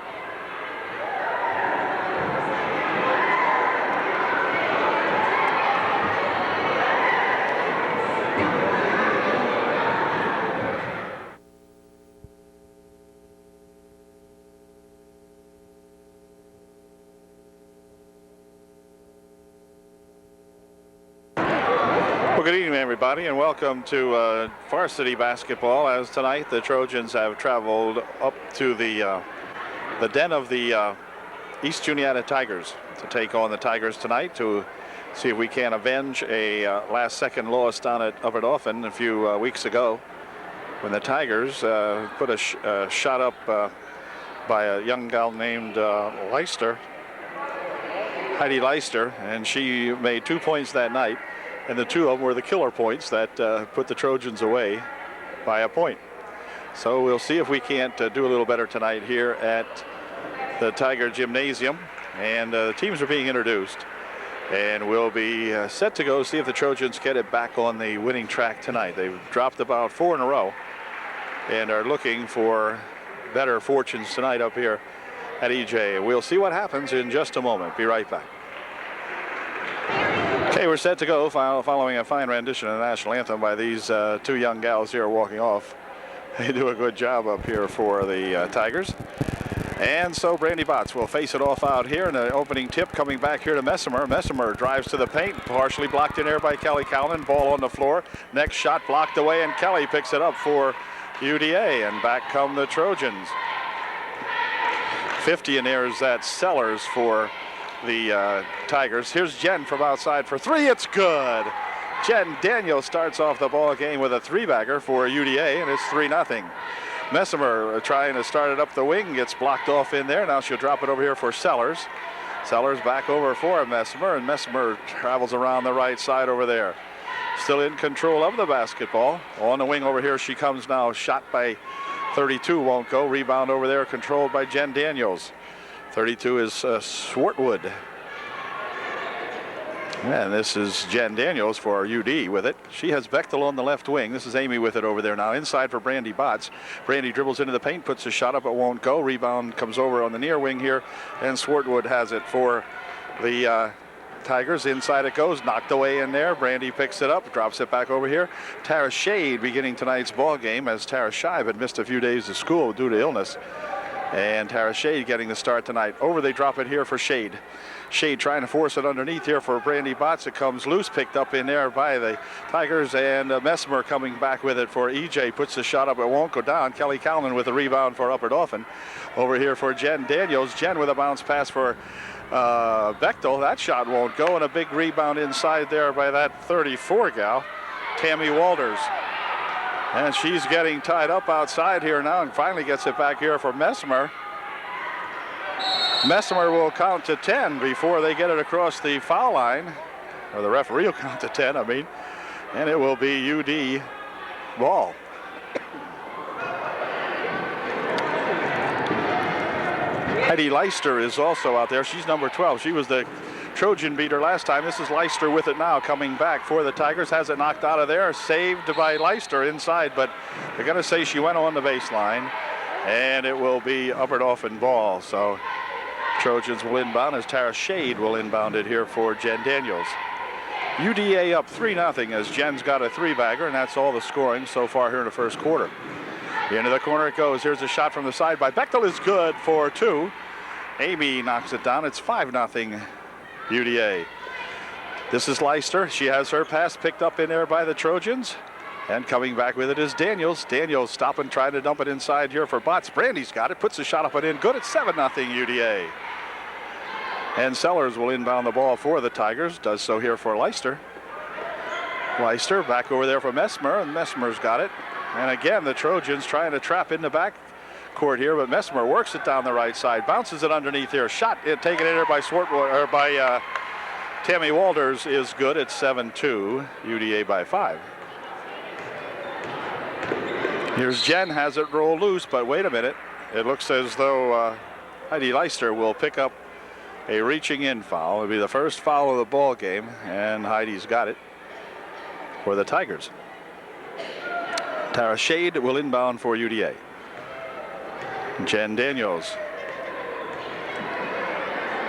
Well, good evening, everybody, and welcome to varsity basketball. As tonight, the Trojans have traveled up to the den of the East Juniata Tigers to take on the Tigers tonight to see if we can avenge a last-second loss down at Dauphin a few weeks ago when the Tigers put a shot up by a young gal named Leister, Heidi Leister, and she made 2 points that night. And the two of them were the killer points that put the Trojans away by a point. So we'll see if we can't do a little better tonight here at the Tiger Gymnasium. And the teams are being introduced. And we'll be set to go see if the Trojans get it back on the winning track tonight. They've dropped about 4 in a row and are looking for better fortunes tonight up here at EJ. We'll see what happens in just a moment. Be right back. Okay, we're set to go following a fine rendition of the national anthem by these two young gals here walking off. They do a good job up here for the Tigers. And so Brandy Botts will face it off out here in the opening tip, coming back here to Messimer. Messimer drives to the paint, partially blocked in air by Kelly Cowlin. Ball on the floor. Next shot blocked away, and Kelly picks it up for UDA, and back come the Trojans. 50 in there is that Sellers for the Tigers. Here's Jen from outside for three. It's good. Jen Daniels starts off the ball game with a three-bagger for UDA, and it's 3-0. Messimer trying to start it up the wing, gets blocked off in there. Now she'll drop it over here for Sellers. Sellers back over for Messimer, and Messimer travels around the right side over there. Still in control of the basketball. On the wing over here she comes now. Shot by 32 won't go. Rebound over there controlled by Jen Daniels. 32 is Swartwood. And this is Jen Daniels for UD with it. She has Bechtel on the left wing. This is Amy with it over there now. Inside for Brandy Botts. Brandy dribbles into the paint, puts a shot up, it won't go. Rebound comes over on the near wing here, and Swartwood has it for the Tigers. Inside it goes, knocked away in there. Brandy picks it up, drops it back over here. Tara Shade beginning tonight's ball game, as Tara Shive had missed a few days of school due to illness. And Tara Shade getting the start tonight. Over they drop it here for Shade. Shade trying to force it underneath here for Brandy Botts. It comes loose, picked up in there by the Tigers, and Messimer coming back with it for EJ. Puts the shot up, it won't go down. Kelly Cowlin with a rebound for Upper Dauphin. Over here for Jen Daniels. Jen with a bounce pass for Bechtel. That shot won't go, and a big rebound inside there by that 34 gal, Tammy Walters. And she's getting tied up outside here now, and finally gets it back here for Messimer. Messimer will count to 10 before they get it across the foul line. Or the referee will count to 10, I mean. And it will be UD ball. Heidi Leister is also out there. She's number 12. She was the Trojan beater last time. This is Leister with it now, coming back for the Tigers. Has it knocked out of there. Saved by Leister inside, but they're going to say she went on the baseline. And it will be Upper Dauphin ball. So Trojans will inbound as Tara Shade will inbound it here for Jen Daniels. UDA up 3-0 as Jen's got a three-bagger, and that's all the scoring so far here in the first quarter. Into the corner it goes. Here's a shot from the side by Bechtel. Is good for 2. Amy knocks it down. It's 5-0 UDA. This is Leister. She has her pass picked up in there by the Trojans. And coming back with it is Daniels. Daniels stopping, trying to dump it inside here for Botts. Brandy's got it, puts the shot up and in. Good. It's 7-0 UDA. And Sellers will inbound the ball for the Tigers. Does so here for Leister. Leister back over there for Messimer, and Messimer's got it. And again, the Trojans trying to trap in the back court here, but Messimer works it down the right side, bounces it underneath here. Shot taken in there by Swartwood, or by Tammy Walters is good. It's 7-2, UDA by 5. Here's Jen, has it roll loose, but wait a minute. It looks as though Heidi Leister will pick up a reaching in foul. It'll be the first foul of the ball game, and Heidi's got it for the Tigers. Tara Shade will inbound for UDA. Jen Daniels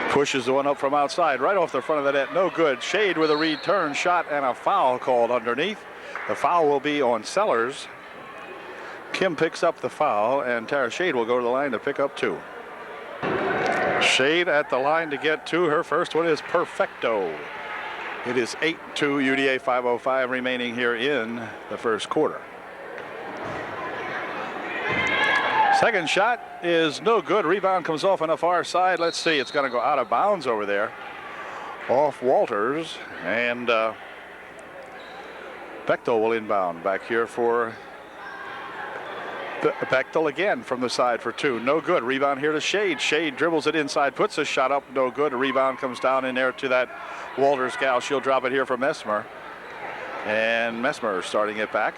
pushes the one up from outside, right off the front of the net. No good. Shade with a return shot and a foul called underneath. The foul will be on Sellers. Kim picks up the foul, and Tara Shade will go to the line to pick up 2. Shade at the line to get 2. Her first one is perfecto. It is 8-2 UDA, 5:05 remaining here in the first quarter. Second shot is no good. Rebound comes off on the far side. Let's see. It's going to go out of bounds over there. Off Walters. And Bechtel will inbound back here for Bechtel again from the side for two. No good. Rebound here to Shade. Shade dribbles it inside, puts a shot up. No good. A rebound comes down in there to that Walters gal. She'll drop it here for Messmer. And Messmer starting it back.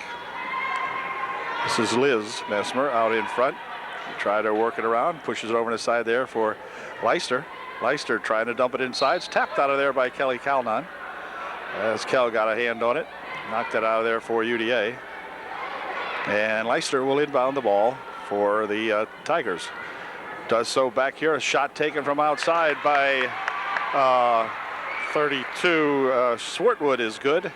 This is Liz Messmer out in front. Try to work it around. Pushes it over to the side there for Leister. Leister trying to dump it inside. It's tapped out of there by Kelly Calnon. As Kel got a hand on it. Knocked it out of there for UDA. And Leister will inbound the ball for the Tigers. Does so back here. A shot taken from outside by 32. Swartwood is good.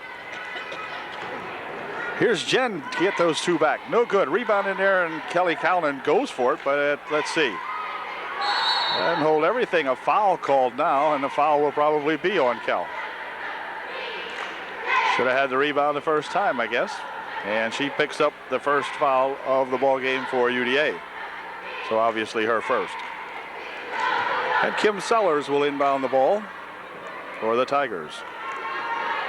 Here's Jen to get those two back. No good. Rebound in there, and Kelly Callan goes for it, but let's see. And hold everything. A foul called now, and the foul will probably be on Kel. Should have had the rebound the first time, I guess. And she picks up the first foul of the ball game for UDA. So obviously her first. And Kim Sellers will inbound the ball for the Tigers.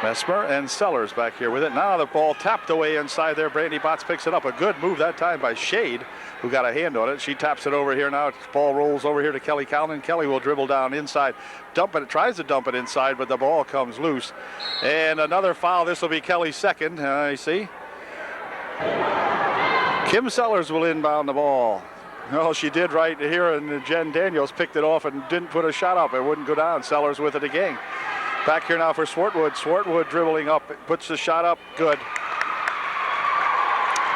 Messmer and Sellers back here with it. Now the ball tapped away inside there. Brandy Botts picks it up. A good move that time by Shade, who got a hand on it. She taps it over here now. Ball rolls over here to Kelly Callan. Kelly will dribble down inside. Dump it. Tries to dump it inside, but the ball comes loose. And another foul. This will be Kelly's second. I see. Kim Sellers will inbound the ball. Well, she did right here, and Jen Daniels picked it off and didn't put a shot up. It wouldn't go down. Sellers with it again. Back here now for Swartwood. Swartwood dribbling up, puts the shot up, good.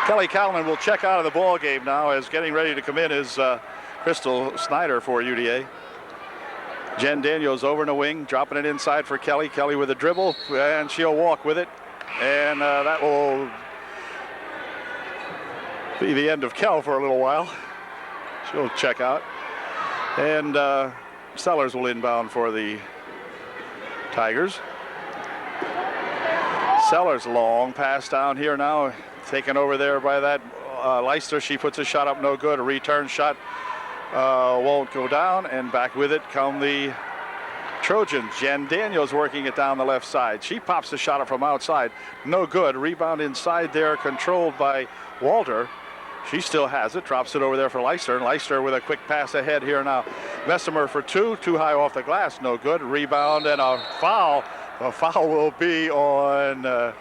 Kelly Callan will check out of the ball game now, as getting ready to come in is Crystal Snyder for UDA. Jen Daniels over in the wing, dropping it inside for Kelly. Kelly with a dribble, and she'll walk with it. And that will be the end of Kel for a little while. She'll check out. And Sellers will inbound for the Tigers. Sellers long pass down here now, taken over there by that Leister. She puts a shot up, no good. A return shot won't go down, and back with it come the Trojans. Jen Daniels working it down the left side. She pops the shot up from outside, no good. Rebound inside there, controlled by Walter. She still has it, drops it over there for Leister, and Leister with a quick pass ahead here now. Messimer for two, too high off the glass, no good. Rebound and a foul. A foul will be on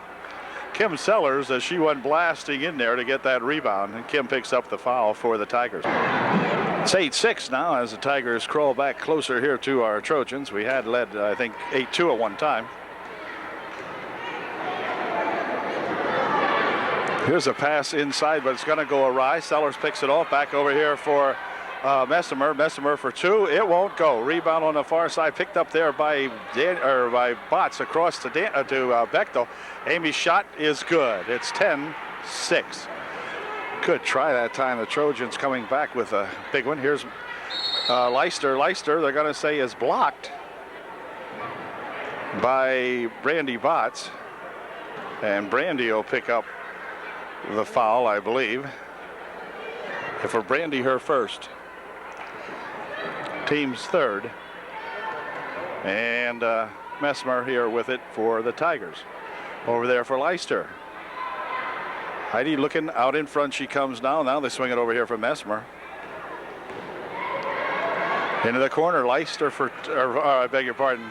Kim Sellers, as she went blasting in there to get that rebound, and Kim picks up the foul for the Tigers. It's 8-6 now as the Tigers crawl back closer here to our Trojans. We had led, I think, 8-2 at one time. Here's a pass inside, but it's going to go awry. Sellers picks it off. Back over here for Messimer. Messimer for two. It won't go. Rebound on the far side, picked up there by Botts across to Bechtel. Amy's shot is good. It's 10-6. Good try that time. The Trojans coming back with a big one. Here's Leister. Leister, they're going to say, is blocked by Brandy Botts. And Brandy will pick up the foul, I believe. For Brandy, her first. Team's third. And Messmer here with it for the Tigers. Over there for Leister. Heidi looking out in front. She comes now. Now they swing it over here for Messmer. Into the corner. Leister for, I beg your pardon,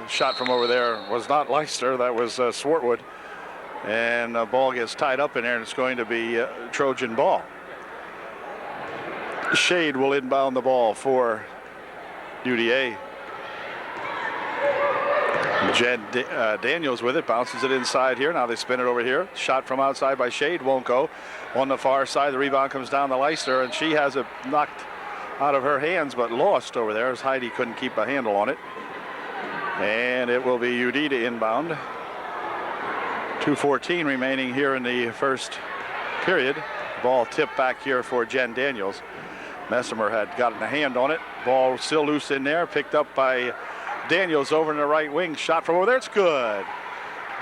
shot from over there was not Leister. That was Swartwood. And the ball gets tied up in there, and it's going to be Trojan ball. Shade will inbound the ball for UDA. Jen Daniels with it, bounces it inside here. Now they spin it over here. Shot from outside by Shade, won't go. On the far side, the rebound comes down to Leister, and she has it knocked out of her hands, but lost over there as Heidi couldn't keep a handle on it. And it will be UD to inbound. 2:14 remaining here in the first period. Ball tipped back here for Jen Daniels. Messimer had gotten a hand on it. Ball still loose in there, picked up by Daniels over in the right wing. Shot from over there. It's good.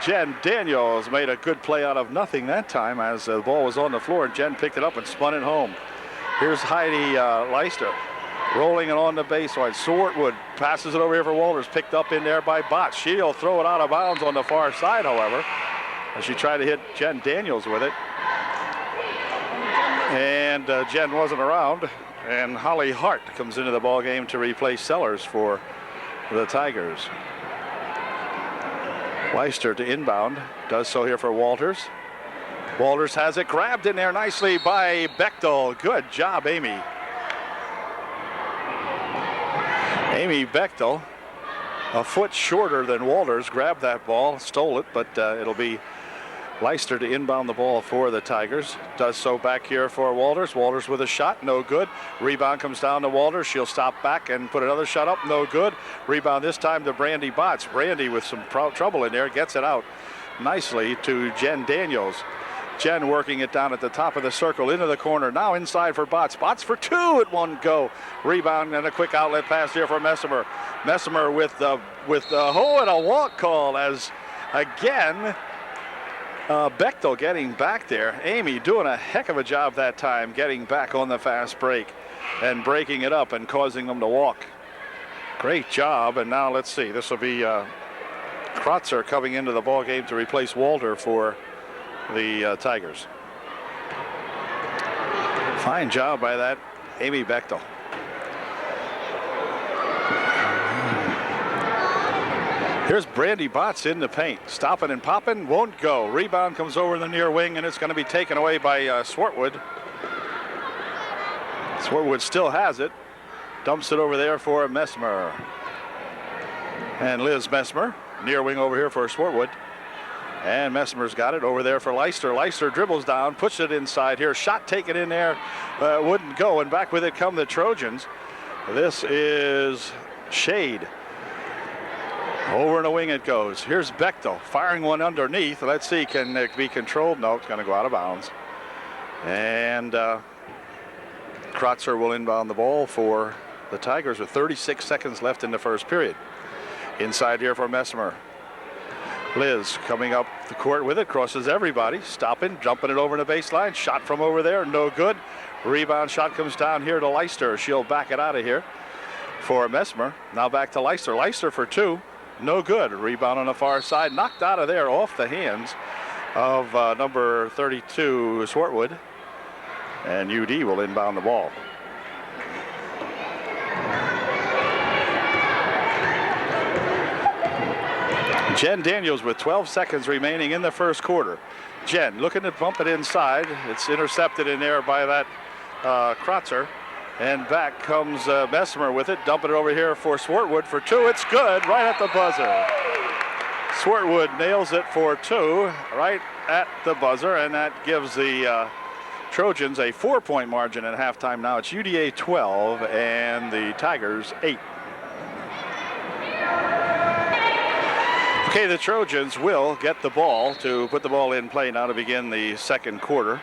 Jen Daniels made a good play out of nothing that time as the ball was on the floor. And Jen picked it up and spun it home. Here's Heidi Leister rolling it on the baseline. Swartwood passes it over here for Walters. Picked up in there by Botts. She'll throw it out of bounds on the far side, however, as she tried to hit Jen Daniels with it. And Jen wasn't around. And Holly Hart comes into the ball game to replace Sellers for the Tigers. Leister to inbound. Does so here for Walters. Walters has it grabbed in there nicely by Bechtel. Good job, Amy. Amy Bechtel, a foot shorter than Walters, grabbed that ball, stole it, but it'll be Leister to inbound the ball for the Tigers. Does so back here for Walters. Walters with a shot, no good. Rebound comes down to Walters. She'll stop back and put another shot up, no good. Rebound this time to Brandy Botts. Brandy with some trouble in there, gets it out nicely to Jen Daniels. Jen working it down at the top of the circle into the corner. Now inside for Botts. Botts for two at one go. Rebound and a quick outlet pass here for Messimer. Messimer with the hole and a walk call as again Bechtel getting back there. Amy doing a heck of a job that time getting back on the fast break and breaking it up and causing them to walk. Great job. And now let's see. This will be Kratzer coming into the ball game to replace Walter for the Tigers. Fine job by that Amy Bechtel. Here's Brandy Botts in the paint. Stopping and popping, won't go. Rebound comes over the near wing, and it's going to be taken away by Swartwood. Swartwood still has it. Dumps it over there for Messmer. And Liz Messmer, near wing over here for Swartwood. And Messmer's got it over there for Leister. Leister dribbles down, puts it inside here. Shot taken in there, wouldn't go, and back with it come the Trojans. This is Shade. Over in the wing it goes. Here's Bechtel firing one underneath. Let's see, can it be controlled? No, it's going to go out of bounds. And Kratzer will inbound the ball for the Tigers with 36 seconds left in the first period. Inside here for Messmer. Liz coming up the court with it, crosses everybody, stopping, jumping it over the baseline. Shot from over there, no good. Rebound shot comes down here to Leister. She'll back it out of here for Messmer. Now back to Leister. Leister for two. No good. Rebound on the far side. Knocked out of there off the hands of number 32, Swartwood. And UD will inbound the ball. Jen Daniels with 12 seconds remaining in the first quarter. Jen looking to bump it inside. It's intercepted in there by that Kratzer. And back comes Messmer with it, dumping it over here for Swartwood for two. It's good, right at the buzzer. Swartwood nails it for two, right at the buzzer, and that gives the Trojans a 4-point margin at halftime. Now it's UDA 12 and the Tigers 8. Okay, the Trojans will get the ball to put the ball in play now to begin the second quarter.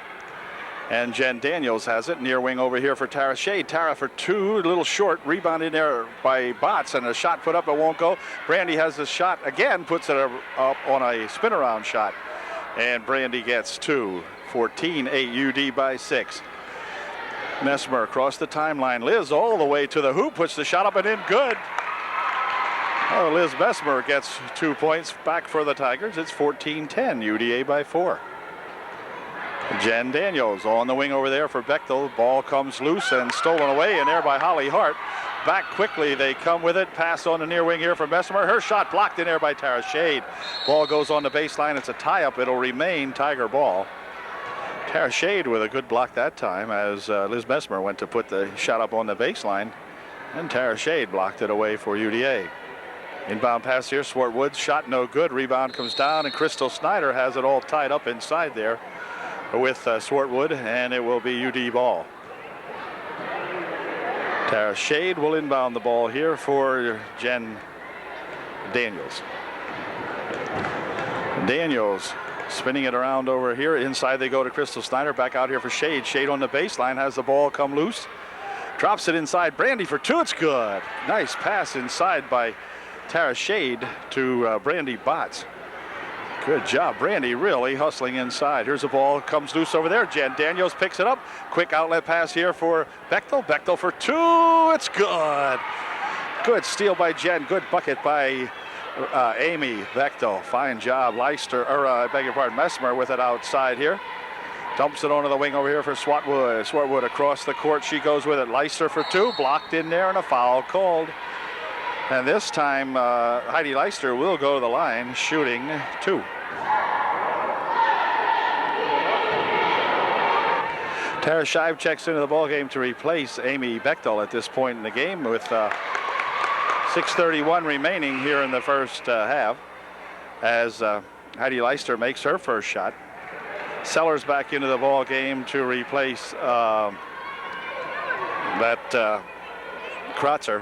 And Jen Daniels has it. Near wing over here for Tara Shade. Tara for two, a little short. Rebound in there by Botts, and a shot put up, it won't go. Brandy has the shot again, puts it up on a spin around shot. And Brandy gets two. 14-8 UD by 6. Messmer across the timeline. Liz all the way to the hoop, puts the shot up and in, good. Oh, Liz Messmer gets 2 points back for the Tigers. It's 14-10 UDA by 4. Jen Daniels on the wing over there for Bechtel. Ball comes loose and stolen away in there by Holly Hart. Back quickly, they come with it. Pass on the near wing here for Messmer. Her shot blocked in there by Tara Shade. Ball goes on the baseline. It's a tie-up. It'll remain Tiger ball. Tara Shade with a good block that time as Liz Messmer went to put the shot up on the baseline. And Tara Shade blocked it away for UDA. Inbound pass here. Swartwood shot no good. Rebound comes down, and Crystal Snyder has it all tied up inside there with Swartwood, and it will be UD ball. Tara Shade will inbound the ball here for Jen Daniels. Daniels spinning it around over here. Inside they go to Crystal Snyder. Back out here for Shade. Shade on the baseline has the ball come loose. Drops it inside. Brandy for two. It's good. Nice pass inside by Tara Shade to Brandy Botts. Good job, Brandy, really hustling inside. Here's a ball, comes loose over there. Jen Daniels picks it up. Quick outlet pass here for Bechtel. Bechtel for two. It's good. Good steal by Jen. Good bucket by Amy Bechtel. Fine job. Leister, or I beg your pardon, Messmer with it outside here. Dumps it onto the wing over here for Swartwood. Swartwood across the court. She goes with it. Leister for two. Blocked in there and a foul called. And this time, Heidi Leister will go to the line, shooting two. Tara Scheib checks into the ballgame to replace Amy Bechtel at this point in the game with 6:31 remaining here in the first half as Heidi Leister makes her first shot. Sellers back into the ballgame to replace Kratzer.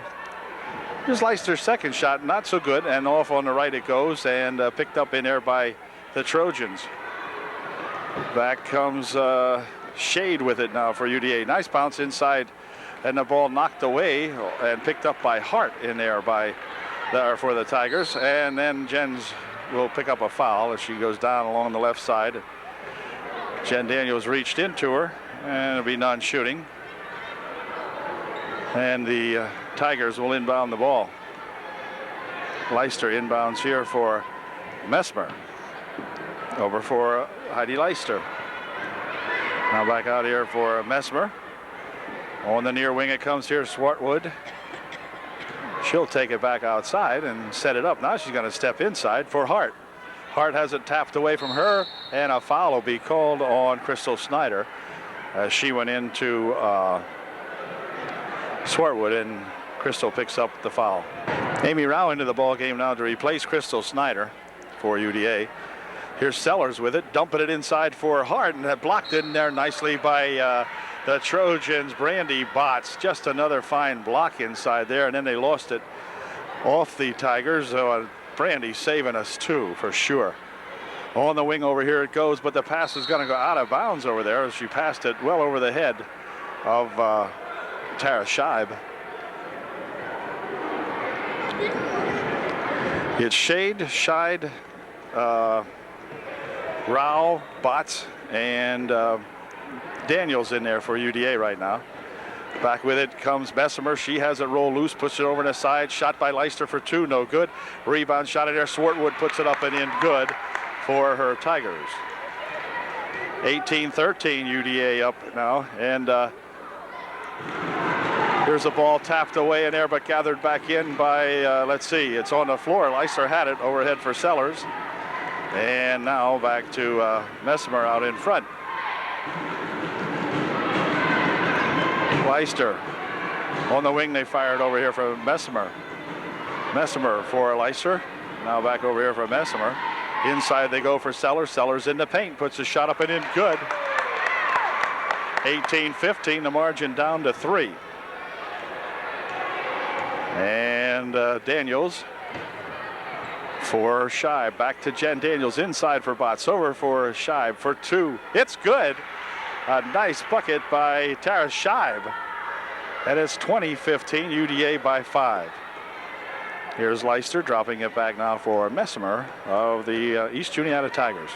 Here's Leister's second shot, not so good, and off on the right it goes, and picked up in there by the Trojans. Back comes Shade with it now for UDA. Nice bounce inside, and the ball knocked away and picked up by Hart in there for the Tigers. And then Jens will pick up a foul as she goes down along the left side. Jen Daniels reached into her, and it'll be non-shooting. And the Tigers will inbound the ball. Leister inbounds here for Messmer. Over for Heidi Leister. Now back out here for Messmer. On the near wing it comes here, Swartwood. She'll take it back outside and set it up. Now she's going to step inside for Hart. Hart has it tapped away from her, and a foul will be called on Crystal Snyder as she went into Swartwood, and Crystal picks up the foul. Amy Rao into the ball game now to replace Crystal Snyder for UDA. Here's Sellers with it, dumping it inside for Hart, and that blocked in there nicely by the Trojans. Brandy Botts, just another fine block inside there, and then they lost it off the Tigers. Brandy saving us too, for sure. On the wing over here it goes, but the pass is going to go out of bounds over there as she passed it well over the head of Tara Scheib. It's Shade, Scheid, Rao, Botts, and Daniels in there for UDA right now. Back with it comes Bessemer. She has it roll loose, puts it over to the side. Shot by Leister for two, no good. Rebound shot in there. Swartwood puts it up and in, good for her Tigers. 18-13 UDA up now, and here's a ball tapped away in there but gathered back in by, let's see, it's on the floor. Leister had it overhead for Sellers. And now back to Messmer out in front. Leister on the wing, they fired over here for Messmer. Messmer for Leister. Now back over here for Messmer. Inside they go for Sellers. Sellers in the paint, puts a shot up and in, good. 18-15, the margin down to 3. And Daniels for Scheib. Back to Jen Daniels inside for Botts. Over for Scheib for two. It's good. A nice bucket by Tara Scheib. And it's 20-15, UDA by 5. Here's Leister dropping it back now for Messmer of the East Juniata Tigers.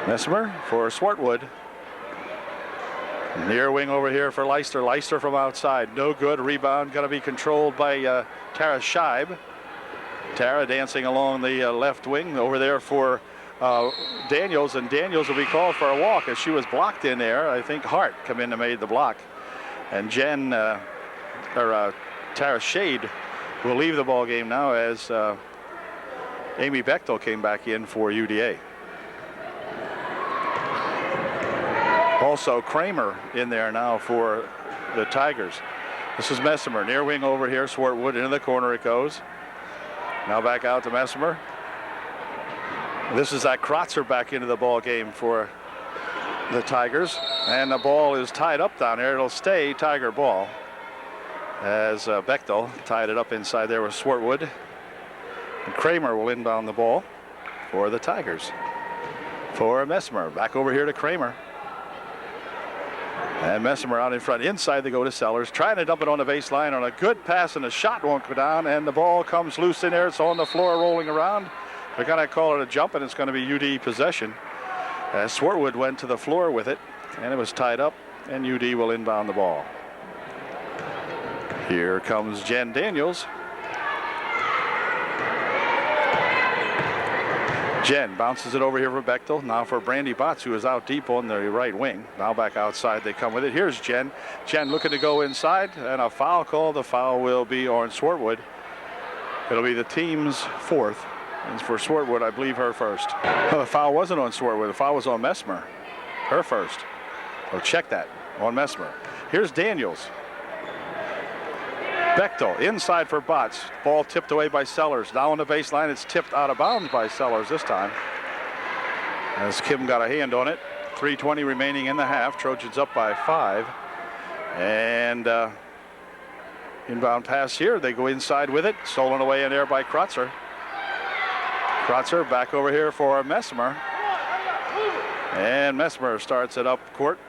Messmer for Swartwood. Near wing over here for Leister. Leister from outside. No good. Rebound going to be controlled by Tara Scheib. Tara dancing along the left wing over there for Daniels, and Daniels will be called for a walk as she was blocked in there. I think Hart come in and made the block. And Tara Shade will leave the ball game now as Amy Bechtel came back in for UDA. Also Kramer in there now for the Tigers. This is Messmer, near wing over here. Swartwood into the corner it goes. Now back out to Messmer. This is that Kratzer back into the ball game for the Tigers, and the ball is tied up down there. It'll stay Tiger ball as Bechtel tied it up inside there with Swartwood. And Kramer will inbound the ball for the Tigers. For Messmer, back over here to Kramer. And Messimer out in front. Inside they go to Sellers, trying to dump it on the baseline on a good pass, and the shot won't go down, and the ball comes loose in there. It's on the floor rolling around. They're going to call it a jump, and it's going to be UD possession. As Swartwood went to the floor with it, and it was tied up, and UD will inbound the ball. Here comes Jen Daniels. Jen bounces it over here for Bechtel. Now for Brandy Botts, who is out deep on the right wing. Now back outside they come with it. Here's Jen. Jen looking to go inside, and a foul call. The foul will be on Swartwood. It'll be the team's fourth. And for Swartwood, I believe her first. No, the foul wasn't on Swartwood. The foul was on Messimer. Her first. So check that on Messimer. Here's Daniels. Bechtel inside for Botts. Ball tipped away by Sellers. Now on the baseline, it's tipped out of bounds by Sellers this time. As Kim got a hand on it. 3:20 remaining in the half. Trojans up by 5. And inbound pass here. They go inside with it. Stolen away in there by Krotzer. Krotzer back over here for Messimer. And Messimer starts it up court.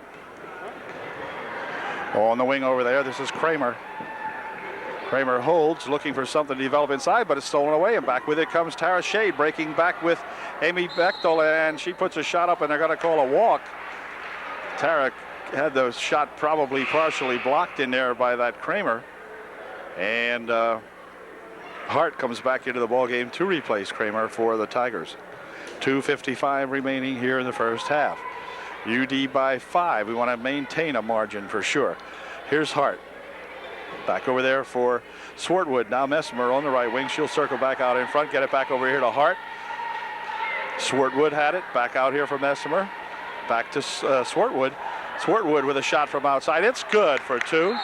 On the wing over there, this is Kramer. Kramer holds, looking for something to develop inside, but it's stolen away, and back with it comes Tara Shade, breaking back with Amy Bechtel, and she puts a shot up, and they're going to call a walk. Tara had the shot probably partially blocked in there by that Kramer, and Hart comes back into the ball game to replace Kramer for the Tigers. 2:55 remaining here in the first half. UD by 5. We want to maintain a margin for sure. Here's Hart. Back over there for Swartwood. Now Messimer on the right wing. She'll circle back out in front. Get it back over here to Hart. Swartwood had it. Back out here for Messimer. Back to Swartwood. Swartwood with a shot from outside. It's good for 2.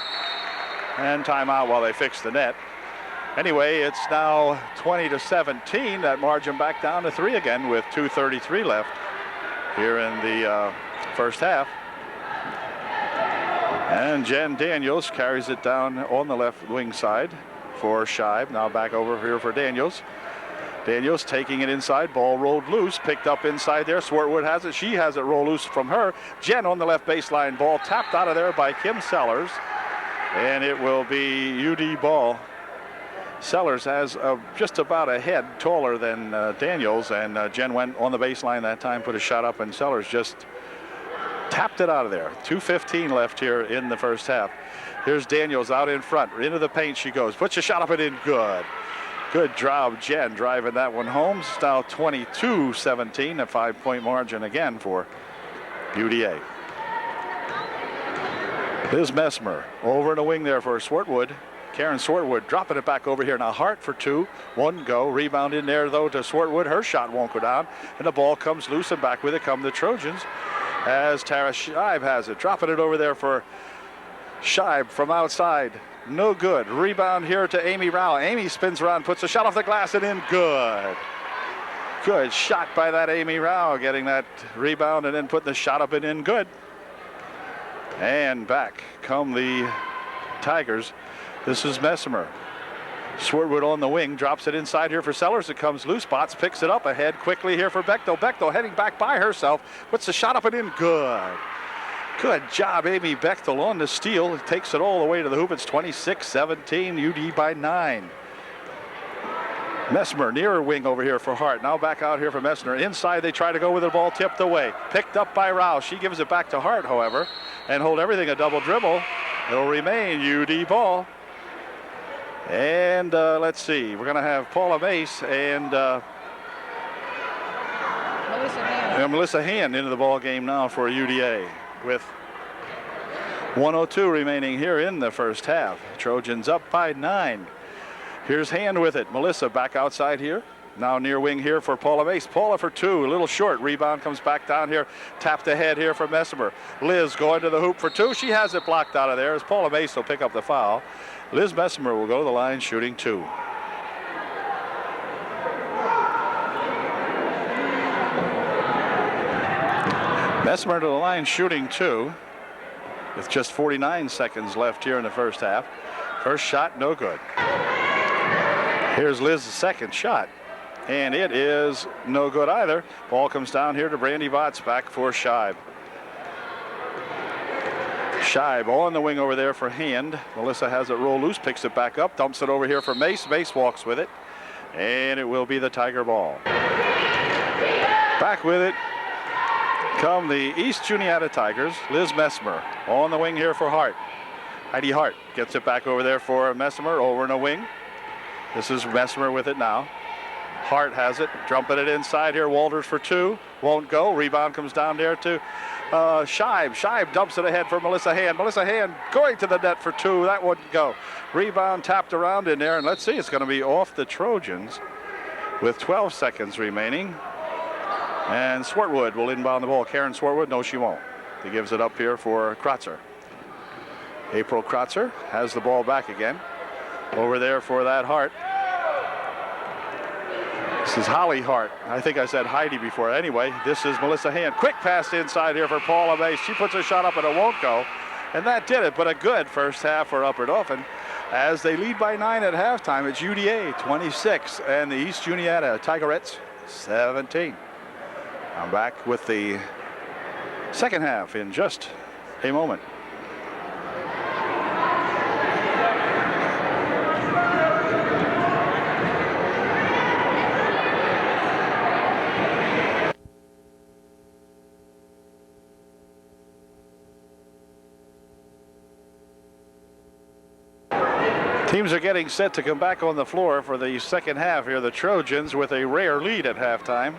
And timeout while they fix the net. Anyway, it's now 20-17. That margin back down to 3 again with 2:33 left here in the first half. And Jen Daniels carries it down on the left wing side for Scheib. Now back over here for Daniels. Daniels taking it inside. Ball rolled loose. Picked up inside there. Swartwood has it. She has it roll loose from her. Jen on the left baseline. Ball tapped out of there by Kim Sellers. And it will be UD ball. Sellers has just about a head taller than Daniels. And Jen went on the baseline that time, put a shot up, and Sellers just tapped it out of there. 2:15 left here in the first half. Here's Daniels out in front. Into the paint she goes. Puts a shot up and in. Good. Good job, Jen, driving that one home. It's now 22-17, a 5-point margin again for UDA. Here's Messimer over in the wing there for Swartwood. Karen Swartwood dropping it back over here. Now Hart for 2. 1 go. Rebound in there, though, to Swartwood. Her shot won't go down. And the ball comes loose, and back with it come the Trojans. As Tara Scheib has it. Dropping it over there for Scheib from outside. No good. Rebound here to Amy Rao. Amy spins around, puts a shot off the glass, and in. Good. Good shot by that Amy Rao, getting that rebound and then putting the shot up and in. Good. And back come the Tigers. This is Messimer. Swartwood on the wing, drops it inside here for Sellers. It comes loose. Botts picks it up ahead quickly here for Bechtel. Bechtel heading back by herself. Puts the shot up and in. Good. Good job, Amy Bechtel on the steal. It takes it all the way to the hoop. It's 26-17, UD by 9. Messimer nearer wing over here for Hart. Now back out here for Messimer. Inside they try to go with the ball tipped away. Picked up by Rao. She gives it back to Hart, however, and hold everything a double dribble. It'll remain UD ball. And let's see, we're going to have Paula Mace and Melissa Hand into the ball game now for UDA with 1:02 remaining here in the first half. Trojans up by 9. Here's Hand with it. Melissa back outside here. Now near wing here for Paula Mace. Paula for 2, a little short. Rebound comes back down here. Tapped ahead here for Messimer. Liz going to the hoop for 2. She has it blocked out of there as Paula Mace will pick up the foul. Liz Messimer will go to the line shooting 2. Messimer to the line shooting 2 with just 49 seconds left here in the first half. First shot, no good. Here's Liz's second shot, and it is no good either. Ball comes down here to Brandy Botts, back for Scheib. Scheib on the wing over there for Hand. Melissa has it roll loose, picks it back up, dumps it over here for Mace. Mace walks with it, and it will be the Tiger ball. Back with it come the East Juniata Tigers. Liz Messmer on the wing here for Hart. Heidi Hart gets it back over there for Messmer, over in a wing. This is Messmer with it now. Hart has it, jumping it inside here. Walters for two, won't go. Rebound comes down there to Scheib. Scheib dumps it ahead for Melissa Hand. Melissa Hand going to the net for two. That wouldn't go. Rebound tapped around in there, and let's see, it's going to be off the Trojans with 12 seconds remaining. And Swartwood will inbound the ball. Karen Swartwood, no, she won't. He gives it up here for Kratzer. April Kratzer has the ball back again. Over there for that Hart. This is Holly Hart. I think I said Heidi before. Anyway, this is Melissa Hand. Quick pass inside here for Paula Mace. She puts a shot up and it won't go. And that did it, but a good first half for Upper Dauphin. As they lead by 9 at halftime, it's UDA 26 and the East Juniata Tigerettes 17. I'm back with the second half in just a moment. Teams are getting set to come back on the floor for the second half here. The Trojans with a rare lead at halftime.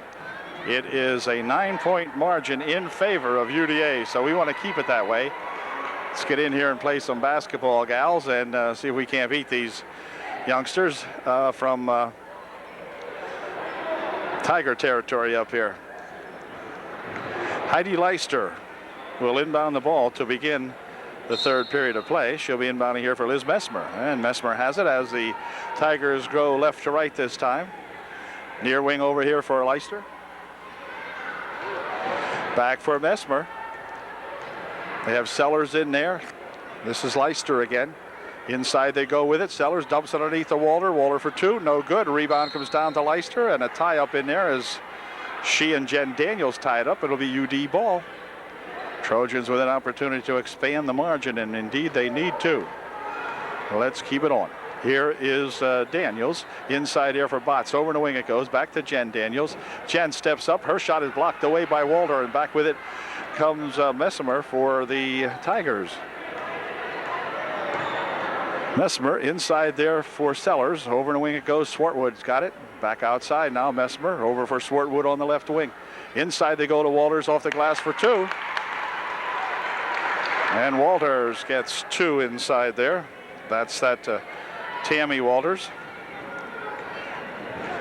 It is a 9-point margin in favor of UDA, so we want to keep it that way. Let's get in here and play some basketball, gals, and see if we can't beat these youngsters from Tiger territory up here. Heidi Leister will inbound the ball to begin the third period of play. She'll be inbounding here for Liz Messmer, and Messmer has it as the Tigers go left to right this time. Near wing over here for Leister. Back for Messmer. They have Sellers in there. This is Leister again. Inside they go with it. Sellers dumps it underneath the Walter. Walter for two, no good. Rebound comes down to Leister, and a tie up in there as she and Jen Daniels tie it up. It'll be UD ball. Trojans with an opportunity to expand the margin, and indeed they need to. Let's keep it on. Here is Daniels inside here for Botts. Over in the wing it goes. Back to Jen Daniels. Jen steps up. Her shot is blocked away by Walter, and back with it comes Messmer for the Tigers. Messmer inside there for Sellers. Over in the wing it goes. Swartwood's got it. Back outside now. Messmer over for Swartwood on the left wing. Inside they go to Walters off the glass for two. And Walters gets two inside there. That's that Tammy Walters.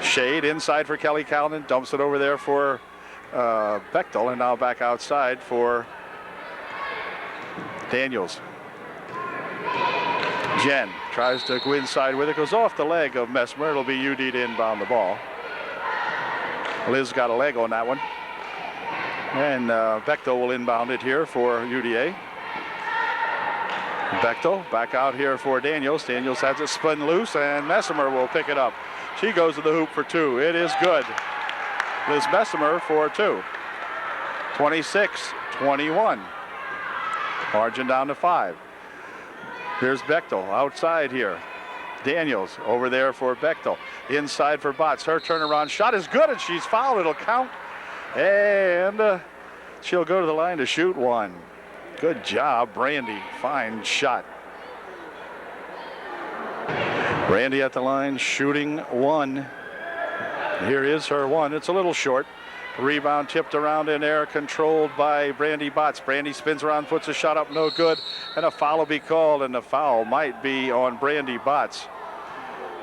Shade inside for Kelly Cowden. Dumps it over there for Bechtel. And now back outside for Daniels. Jen tries to go inside with it. Goes off the leg of Messmer. It'll be UD to inbound the ball. Liz got a leg on that one. And Bechtel will inbound it here for UDA. Bechtel back out here for Daniels. Daniels has it spun loose, and Messmer will pick it up. She goes to the hoop for two. It is good. Liz Messmer for two. 26-21. Margin down to 5. Here's Bechtel outside here. Daniels over there for Bechtel. Inside for Botts. Her turnaround shot is good, and she's fouled. It'll count. And she'll go to the line to shoot one. Good job, Brandy. Fine shot. Brandy at the line shooting one. Here is her one. It's a little short. Rebound tipped around in there, controlled by Brandy Botts. Brandy spins around, puts a shot up, no good. And a foul will be called, and the foul might be on Brandy Botts.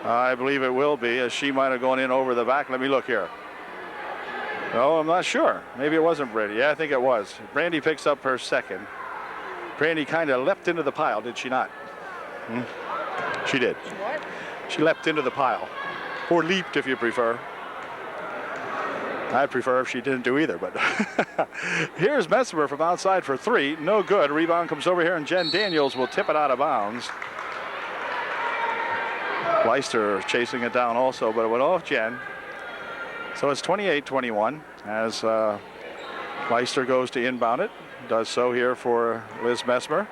I believe it will be, as she might have gone in over the back. Let me look here. No, I'm not sure. Maybe it wasn't Brandy. Yeah, I think it was. Brandy picks up her second. Brandy kind of leapt into the pile, did she not? She did. What? She leapt into the pile. Or leaped, if you prefer. I'd prefer if she didn't do either, but here's Messmer from outside for three. No good. Rebound comes over here, and Jen Daniels will tip it out of bounds. Leister chasing it down also, but it went off Jen. So it's 28-21 as Leister goes to inbound it. Does so here for Liz Messmer.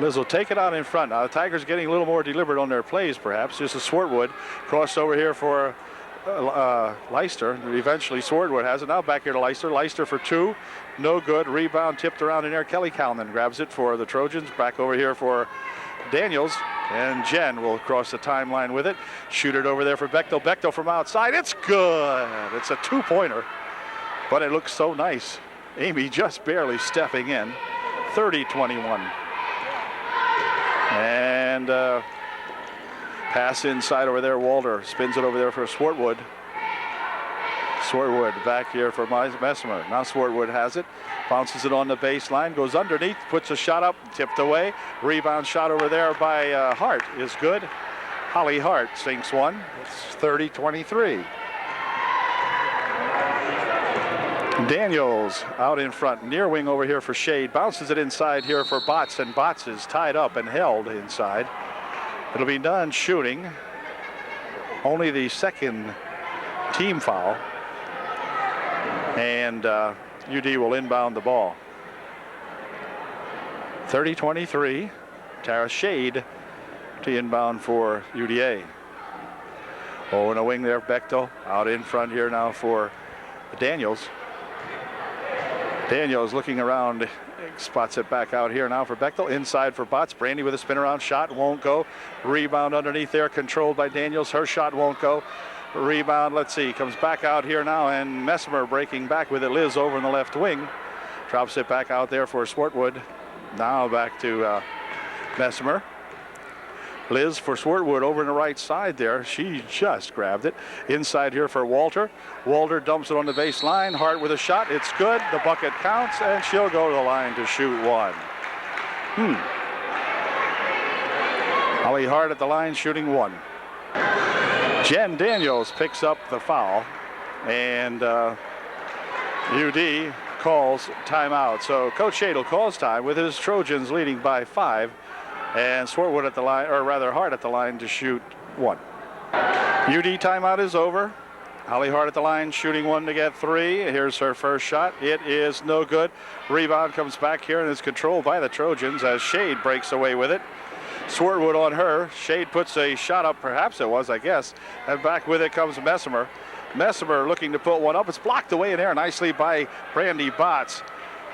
Liz will take it out in front. Now the Tigers getting a little more deliberate on their plays, perhaps. This is Swartwood. Cross over here for Leister. Eventually Swartwood has it. Now back here to Leister. Leister for 2. No good. Rebound tipped around in there. Kelly Calnan grabs it for the Trojans. Back over here for Daniels. And Jen will cross the timeline with it. Shoot it over there for Bechtel. Bechtel from outside. It's good. It's a 2-pointer. But it looks so nice. Amy just barely stepping in. 30-21. And pass inside over there. Walter spins it over there for Swartwood. Swartwood back here for Messimer. Now Swartwood has it. Bounces it on the baseline. Goes underneath. Puts a shot up. Tipped away. Rebound shot over there by Hart is good. Holly Hart sinks one. It's 30-23. Daniels out in front. Near wing over here for Shade. Bounces it inside here for Botts. And Botts is tied up and held inside. It'll be done shooting. Only the second team foul. And UD will inbound the ball. 30-23. Tara Shade to inbound for UDA. Oh, in a wing there, Bechtel out in front here now for Daniels. Daniels looking around, spots it back out here now for Bechtel. Inside for Botts. Brandy with a spin around shot, won't go. Rebound underneath there, controlled by Daniels. Her shot won't go. Rebound, let's see, comes back out here now, and Messimer breaking back with it. Liz over in the left wing. Drops it back out there for Swartwood. Now back to Messimer. Liz for Swartwood over in the right side there. She just grabbed it. Inside here for Walter. Walter dumps it on the baseline. Hart with a shot. It's good. The bucket counts, and she'll go to the line to shoot one. Holly Hart at the line shooting one. Jen Daniels picks up the foul, and UD calls timeout. So Coach Shadle calls time with his Trojans leading by 5, and Swartwood at the line, or rather Hart at the line to shoot one. UD timeout is over. Holly Hart at the line shooting one to get 3. Here's her first shot. It is no good. Rebound comes back here and is controlled by the Trojans as Shade breaks away with it. Swartwood on her. Shade puts a shot up, perhaps it was, I guess. And back with it comes Messimer. Messimer looking to put one up. It's blocked away in there nicely by Brandy Botts.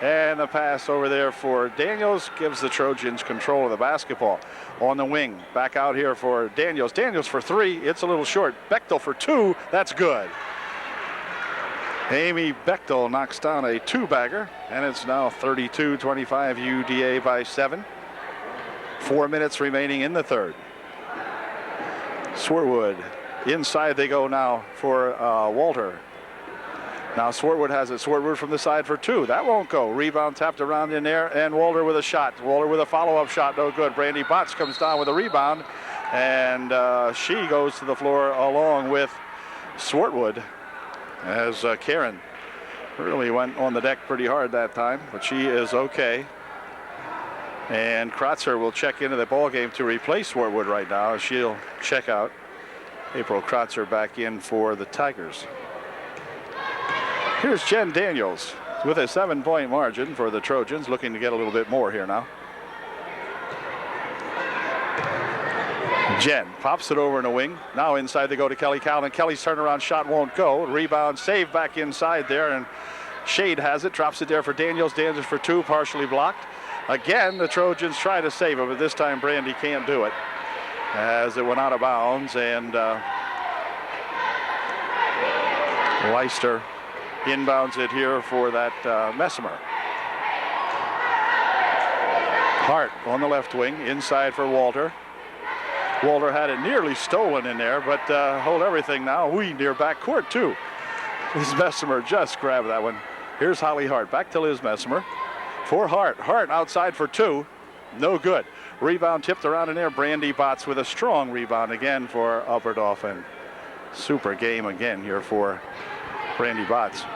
And the pass over there for Daniels gives the Trojans control of the basketball. On the wing, back out here for Daniels. Daniels for 3. It's a little short. Bechtel for 2. That's good. Amy Bechtel knocks down a 2-bagger. And it's now 32-25 UDA by 7. 4 minutes remaining in the third. Swartwood. Inside they go now for Walter. Now Swartwood has it. Swartwood from the side for 2. That won't go. Rebound tapped around in there, and Walter with a shot. Walter with a follow-up shot. No good. Brandy Botts comes down with a rebound, and she goes to the floor along with Swartwood as Karen really went on the deck pretty hard that time, but she is okay. And Kratzer will check into the ball game to replace Swartwood right now. She'll check out. April Kratzer back in for the Tigers. Here's Jen Daniels with a 7-point margin for the Trojans, looking to get a little bit more here now. Jen pops it over in a wing. Now inside they go to Kelly Callan. Kelly's turnaround shot won't go. Rebound save back inside there, and Shade has it. Drops it there for Daniels. Daniels for 2, partially blocked. Again, the Trojans try to save it, but this time Brandy can't do it as it went out of bounds, and Leister inbounds it here for that Messimer. Hart on the left wing, inside for Walter. Walter had it nearly stolen in there, but hold everything now. Near back court too. Liz Messimer just grabbed that one. Here's Holly Hart, back to Liz Messimer. For Hart. Hart outside for 2. No good. Rebound tipped around in there. Brandy Botts with a strong rebound again for Upper Dauphin. Super game again here for Brandy Botts.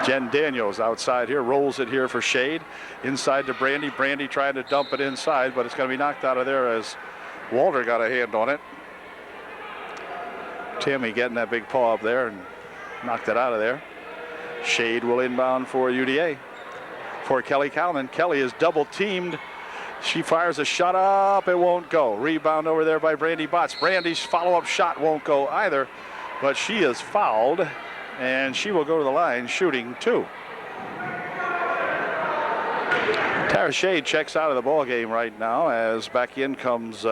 Jen Daniels outside here. Rolls it here for Shade. Inside to Brandy. Brandy trying to dump it inside, but it's going to be knocked out of there as Walter got a hand on it. Tammy getting that big paw up there and knocked it out of there. Shade will inbound for UDA. For Kelly Callan. Kelly is double teamed. She fires a shot up. It won't go. Rebound over there by Brandy Botts. Brandy's follow-up shot won't go either, but she is fouled, and she will go to the line shooting 2. Tara Shade checks out of the ball game right now as back in comes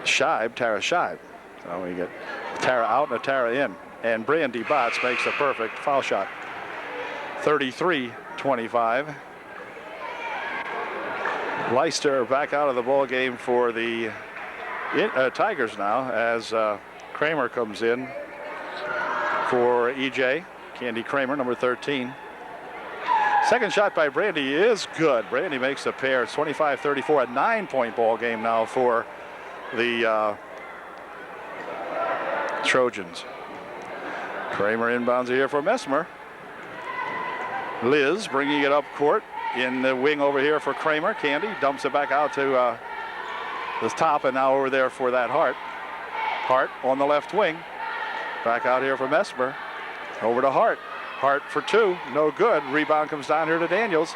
Scheib, Tara Scheib. So we get Tara out and a Tara in. And Brandy Botts makes a perfect foul shot. 33-25. Leicester back out of the ball game for the Tigers now as Kramer comes in for EJ. Candy Kramer, number 13. Second shot by Brandy is good. Brandy makes a pair. It's 25-34, a 9-point ball game now for the Trojans. Kramer inbounds here for Messmer. Liz bringing it up court in the wing over here for Kramer. Candy dumps it back out to the top, and now over there for that Hart. Hart on the left wing. Back out here for Messmer. Over to Hart. Hart for 2, no good. Rebound comes down here to Daniels.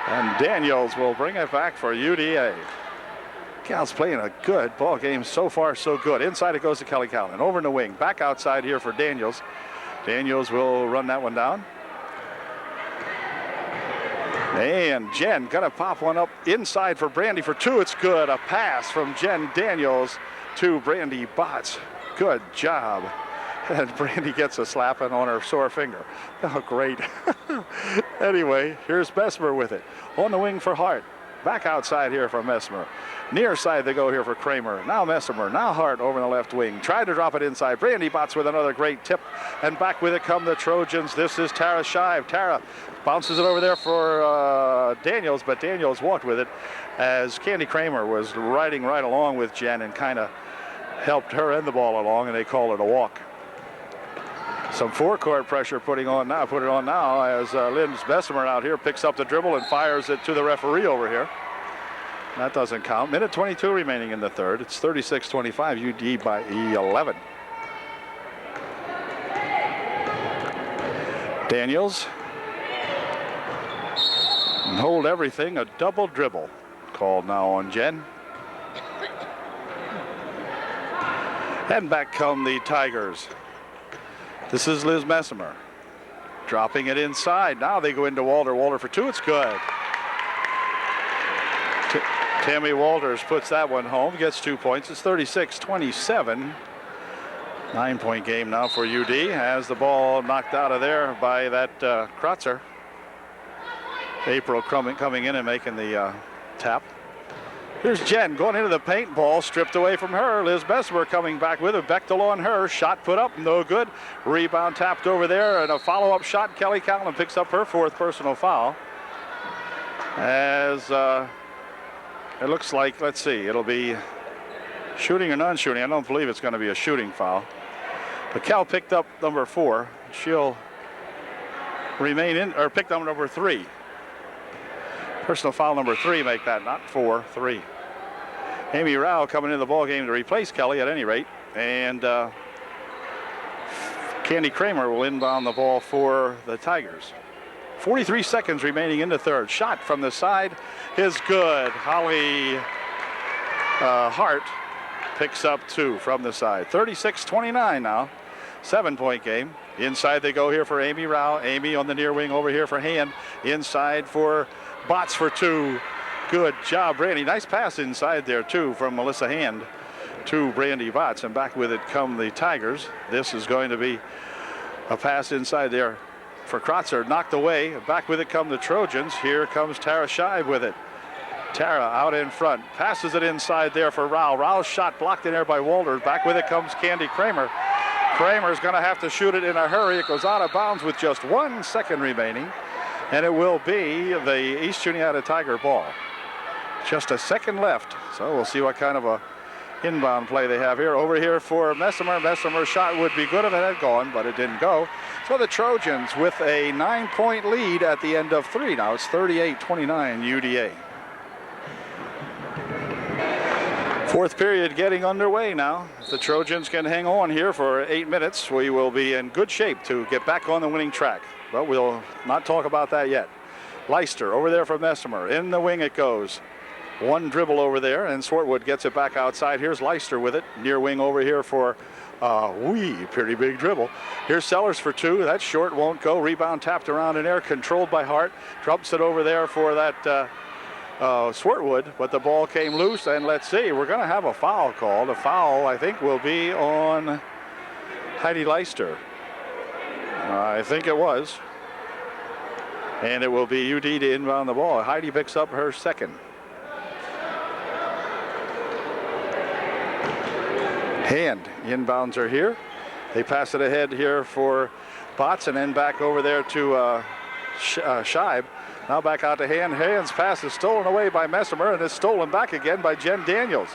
And Daniels will bring it back for UDA. Cal's playing a good ball game so far, so good. Inside it goes to Kelly Callan. Over in the wing. Back outside here for Daniels. Daniels will run that one down. And Jen gonna pop one up inside for Brandy for 2. It's good. A pass from Jen Daniels to Brandy Botts. Good job. And Brandy gets a slapping on her sore finger. Oh, great. Anyway, here's Messmer with it. On the wing for Hart. Back outside here for Messmer. Near side they go here for Kramer. Now Messmer. Now Hart over in the left wing. Tried to drop it inside. Brandy Botts with another great tip. And back with it come the Trojans. This is Tara Scheib. Tara bounces it over there for Daniels, but Daniels walked with it as Candy Kramer was riding right along with Jen and kind of helped her end the ball along, and they call it a walk. Some forecourt pressure put it on now as Linz Messmer out here picks up the dribble and fires it to the referee over here. That doesn't count. Minute 22 remaining in the third. It's 36-25, UD by 11. Daniels. And hold everything, a double dribble called now on Jen. And back come the Tigers. This is Liz Messmer. Dropping it inside. Now they go into Walter. Walter for 2. It's good. Tammy Walters puts that one home. Gets 2 points. It's 36-27. 9-point game now for UD. Has the ball knocked out of there by that Kratzer. April coming in and making the tap. Here's Jen going into the paint. Ball stripped away from her. Liz Messmer coming back with it. Bechtel on her. Shot put up. No good. Rebound tapped over there. And a follow-up shot. Kelly Callan picks up her 4th personal foul. As it looks like, let's see, it'll be shooting or non-shooting. I don't believe it's going to be a shooting foul. But Cal picked up number 4. She'll remain in, or picked up number 3. Personal foul number 3, make that, not 4, 3. Amy Rao coming into the ball game to replace Kelly at any rate. And Candy Kramer will inbound the ball for the Tigers. 43 seconds remaining in the third. Shot from the side is good. Holly Hart picks up 2 from the side. 36-29 now. 7-point game. Inside they go here for Amy Rao. Amy on the near wing over here for Hand. Inside for Botts for 2. Good job, Brandy. Nice pass inside there, too, from Melissa Hand to Brandy Botts. And back with it come the Tigers. This is going to be a pass inside there for Kratzer. Knocked away. Back with it come the Trojans. Here comes Tara Scheib with it. Tara out in front. Passes it inside there for Rao. Rao's shot blocked in there by Walter. Back with it comes Candy Kramer. Kramer's going to have to shoot it in a hurry. It goes out of bounds with just 1 second remaining. And it will be the East Juniata Tiger ball. Just a second left. So we'll see what kind of a inbound play they have here. Over here for Messmer. Messmer's shot would be good if it had gone, but it didn't go. So the Trojans with a 9-point lead at the end of 3. Now it's 38-29 UDA. Fourth period getting underway now. If the Trojans can hang on here for 8 minutes, we will be in good shape to get back on the winning track. But we'll not talk about that yet. Leister over there for Messimer. In the wing it goes. One dribble over there, and Swartwood gets it back outside. Here's Leister with it. Near wing over here for pretty big dribble. Here's Sellers for two. That short won't go. Rebound tapped around in air, controlled by Hart. Drops it over there for that Swartwood, but the ball came loose, and let's see, we're going to have a foul called. A foul, I think, will be on Heidi Leister. I think it was. And it will be UD to inbound the ball. Heidi picks up her second. Hand inbounds are here. They pass it ahead here for Botts and then back over there to Scheib. Now back out to Hand. Hand's pass is stolen away by Messimer and is stolen back again by Jen Daniels.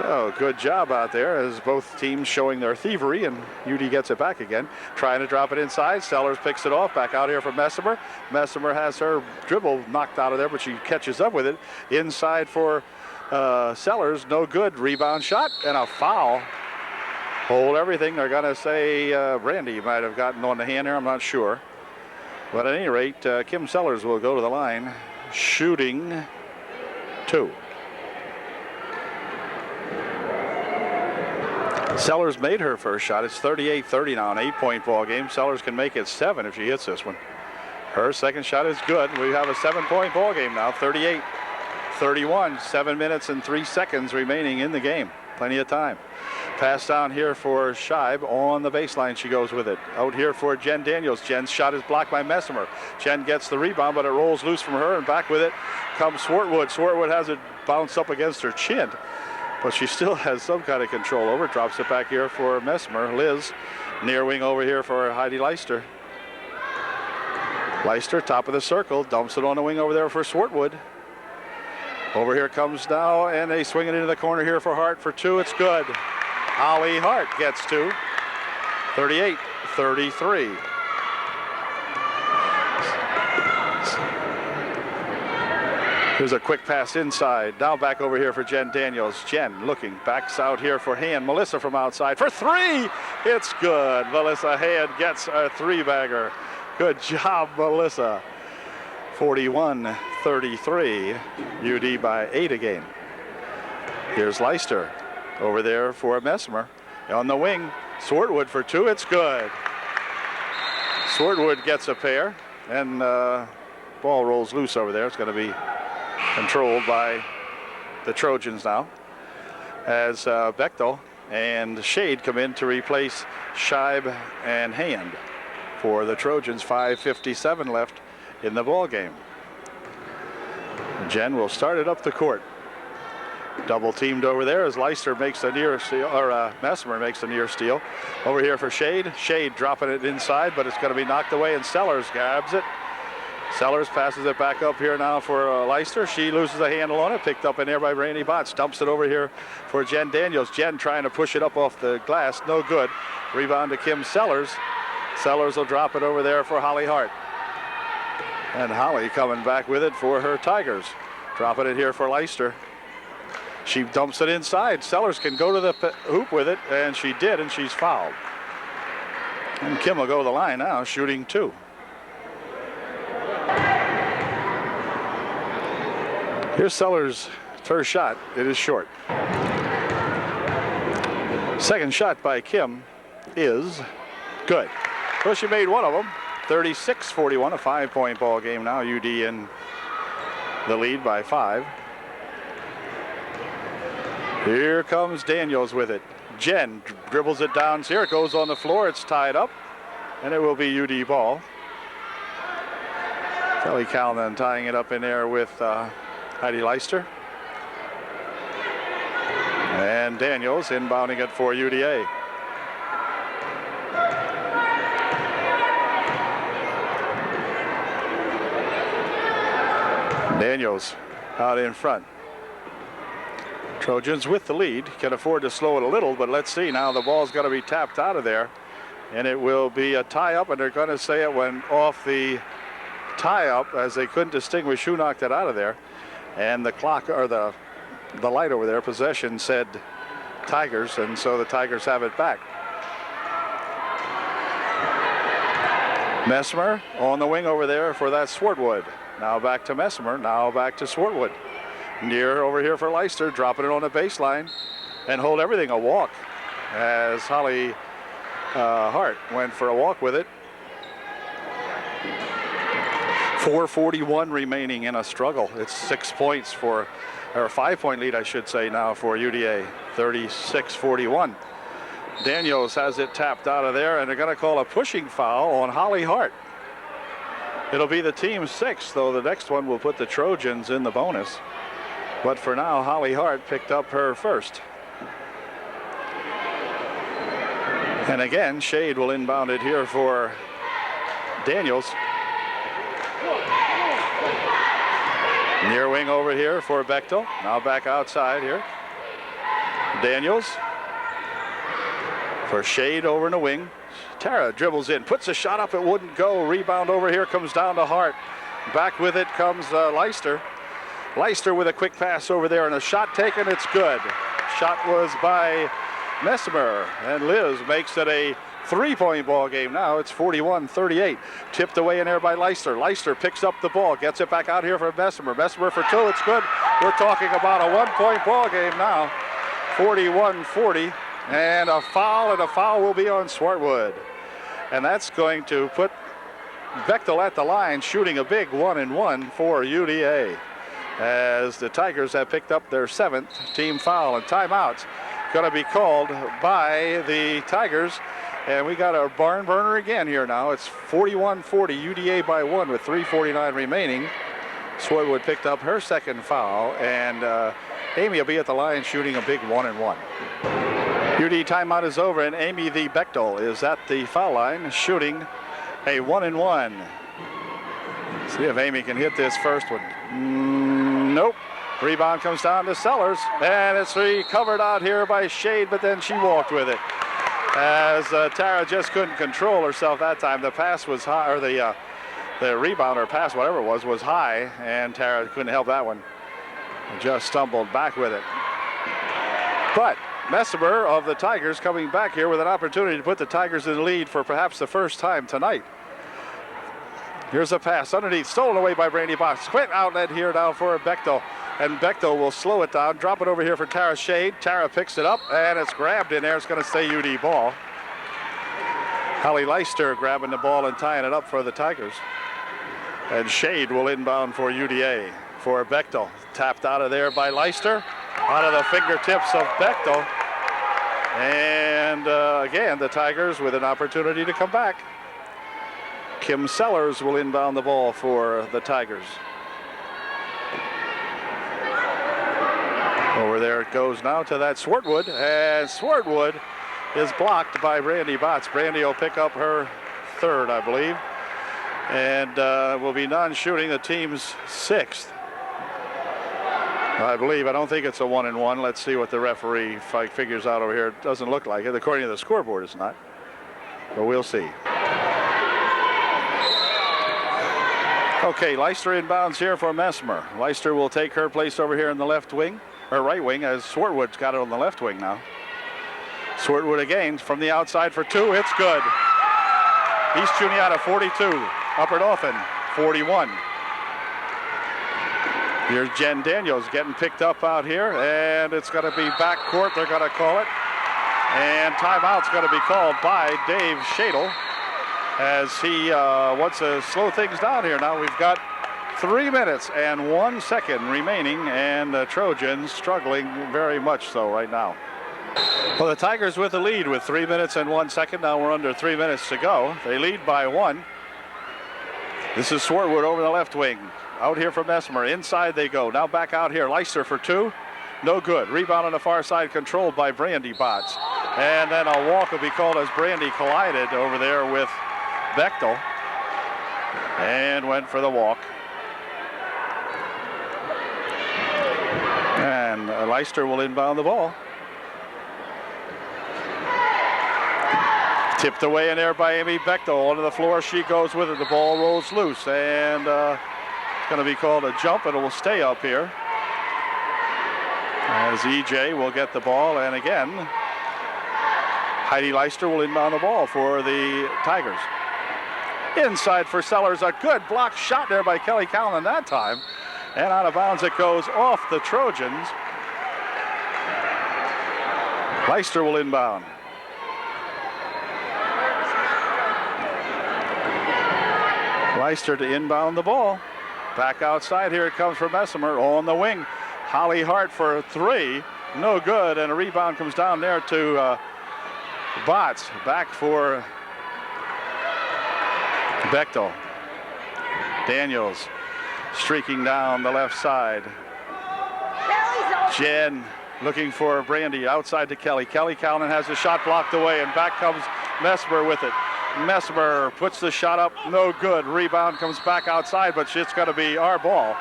Oh, good job out there as both teams showing their thievery, and UD gets it back again. Trying to drop it inside. Sellers picks it off. Back out here for Messimer. Messimer has her dribble knocked out of there, but she catches up with it. Inside for Sellers. No good. Rebound shot and a foul. Hold everything. They're going to say Brandy might have gotten on the hand there. I'm not sure. But at any rate, Kim Sellers will go to the line, shooting two. Sellers made her first shot. It's 38-30 now, an 8-point ball game. Sellers can make it 7 if she hits this one. Her second shot is good. We have a 7-point ball game now, 38-31. 7 minutes and 3 seconds remaining in the game. Plenty of time. Pass down here for Scheib on the baseline. She goes with it. Out here for Jen Daniels. Jen's shot is blocked by Messimer. Jen gets the rebound, but it rolls loose from her, and back with it comes Swartwood. Swartwood has it bounce up against her chin, but she still has some kind of control over it. Drops it back here for Messimer. Liz, near wing over here for Heidi Leister. Leister, top of the circle, dumps it on the wing over there for Swartwood. Over here comes now, and they swing it into the corner here for Hart for two. It's good. Holly Hart gets two. 38-33. Here's a quick pass inside. Now back over here for Jen Daniels. Jen looking, backs out here for Hand. Melissa from outside for three. It's good. Melissa Hand gets a three-bagger. Good job, Melissa. 41-33. UD by 8 again. Here's Leister over there for Messimer. On the wing, Swartwood for two. It's good. Swartwood gets a pair, and ball rolls loose over there. It's going to be controlled by the Trojans now, as Bechtel and Shade come in to replace Scheib and Hand for the Trojans. 5:57 left in the ball game. Jen will start it up the court. Double teamed over there as Leister makes a near steal, or Messimer makes a near steal. Over here for Shade. Shade dropping it inside, but it's going to be knocked away, and Sellers grabs it. Sellers passes it back up here now for Leister. She loses a handle on it. Picked up in there by Brandy Botts. Dumps it over here for Jen Daniels. Jen trying to push it up off the glass. No good. Rebound to Kim Sellers. Sellers will drop it over there for Holly Hart. And Holly coming back with it for her Tigers. Dropping it here for Leister. She dumps it inside. Sellers can go to the hoop with it, and she did, and she's fouled. And Kim will go to the line now, shooting two. Here's Sellers' first shot. It is short. Second shot by Kim is good. Well, she made one of them. 36-41, a 5-point ball game now. UD in the lead by 5. Here comes Daniels with it. Jen dribbles it down. Here it goes on the floor. It's tied up, and it will be UD ball. Kelly Calnan tying it up in there with Heidi Leister. And Daniels inbounding it for UDA. Daniels out in front. Trojans with the lead, can afford to slow it a little, but let's see now. The ball's got to be tapped out of there, and it will be a tie-up, and they're going to say it went off the tie-up as they couldn't distinguish who knocked it out of there. And the clock, or the light over there, possession said Tigers, and so the Tigers have it back. Messmer on the wing over there for that Swartwood. Now back to Messmer, now back to Swartwood. Near over here for Leicester, dropping it on the baseline and hold everything a walk as Holly Hart went for a walk with it. 4:41 remaining in a struggle. It's 6 points for, or a 5-point lead, I should say, now for UDA, 36-41. Daniels has it tapped out of there, and they're going to call a pushing foul on Holly Hart. It'll be the team's 6th, though the next one will put the Trojans in the bonus. But for now, Holly Hart picked up her first. And again, Shade will inbound it here for Daniels. Near wing over here for Bechtel. Now back outside here. Daniels for Shade over in the wing. Tara dribbles in, puts a shot up, it wouldn't go. Rebound over here comes down to Hart. Back with it comes Leicester. Leicester with a quick pass over there and a shot taken, it's good. Shot was by Messmer, and Liz makes it a 3-point ball game now. It's 41-38. Tipped away in there by Leicester. Leicester picks up the ball, gets it back out here for Messmer. Messmer for 2, it's good. We're talking about a 1-point ball game now. 41-40, and a foul will be on Swartwood. And that's going to put Bechtel at the line, shooting a big 1-and-1 for UDA, as the Tigers have picked up their 7th team foul, and timeout's going to be called by the Tigers. And we got a barn burner again here now. It's 41-40, UDA by 1 with 3:49 remaining. Swartwood picked up her 2nd foul, and Amy will be at the line shooting a big 1-and-1. UD timeout is over, and Amy the Bechtel is at the foul line shooting a 1-and-1. See if Amy can hit this first one. Nope. Rebound comes down to Sellers, and it's recovered out here by Shade, but then she walked with it, as Tara just couldn't control herself that time. The pass was high, or the rebound or pass, whatever it was high, and Tara couldn't help that one. Just stumbled back with it. But Messmer of the Tigers coming back here with an opportunity to put the Tigers in the lead for perhaps the first time tonight. Here's a pass underneath, stolen away by Brandy Box. Quick outlet here now for Bechtel, and Bechtel will slow it down, drop it over here for Tara Shade. Tara picks it up, and it's grabbed in there. It's going to stay UD ball. Holly Leicester grabbing the ball and tying it up for the Tigers. And Shade will inbound for UDA for Bechtel. Tapped out of there by Leicester, out of the fingertips of Bechtel. And again, the Tigers with an opportunity to come back. Kim Sellers will inbound the ball for the Tigers. Over there it goes now to that Swartwood, and Swartwood is blocked by Brandy Botts. Brandy will pick up her 3rd, I believe, and will be non-shooting, the team's 6th. I believe. I don't think it's a 1-and-1. Let's see what the referee figures out over here. It doesn't look like it. According to the scoreboard, it's not. But we'll see. Okay, Leicester inbounds here for Messmer. Leicester will take her place over here in the left wing, or right wing, as Swartwood's got it on the left wing now. Swartwood again from the outside for 2. It's good. East Juniata 42. Upper Dauphin 41. Here's Jen Daniels getting picked up out here, and it's going to be backcourt, they're going to call it. And timeout's going to be called by Dave Shadle, as he wants to slow things down here. Now we've got 3 minutes and 1 second remaining, and the Trojans struggling very much so right now. Well, the Tigers with the lead with 3 minutes and 1 second. Now we're under 3 minutes to go. They lead by 1. This is Swartwood over the left wing. Out here for Messmer. Inside they go. Now back out here. Leicester for 2. No good. Rebound on the far side controlled by Brandy Botts. And then a walk will be called as Brandy collided over there with Bechtel and went for the walk. And Leicester will inbound the ball. Tipped away in there by Amy Bechtel. Onto the floor she goes with it. The ball rolls loose, and it's going to be called a jump, and it will stay up here as EJ will get the ball. And again, Heidi Leicester will inbound the ball for the Tigers. Inside for Sellers, a good block shot there by Kelly Callan that time. And out of bounds it goes off the Trojans. Leister will inbound. Leister to inbound the ball. Back outside, here it comes from Messimer on the wing. Holly Hart for a three, no good, and a rebound comes down there to Botts. Back for Bechtel. Daniels streaking down the left side. Jen looking for Brandy outside to Kelly. Kelly Callan has the shot blocked away, and back comes Messimer with it. Messimer puts the shot up, no good. Rebound comes back outside, but it's going to be our ball,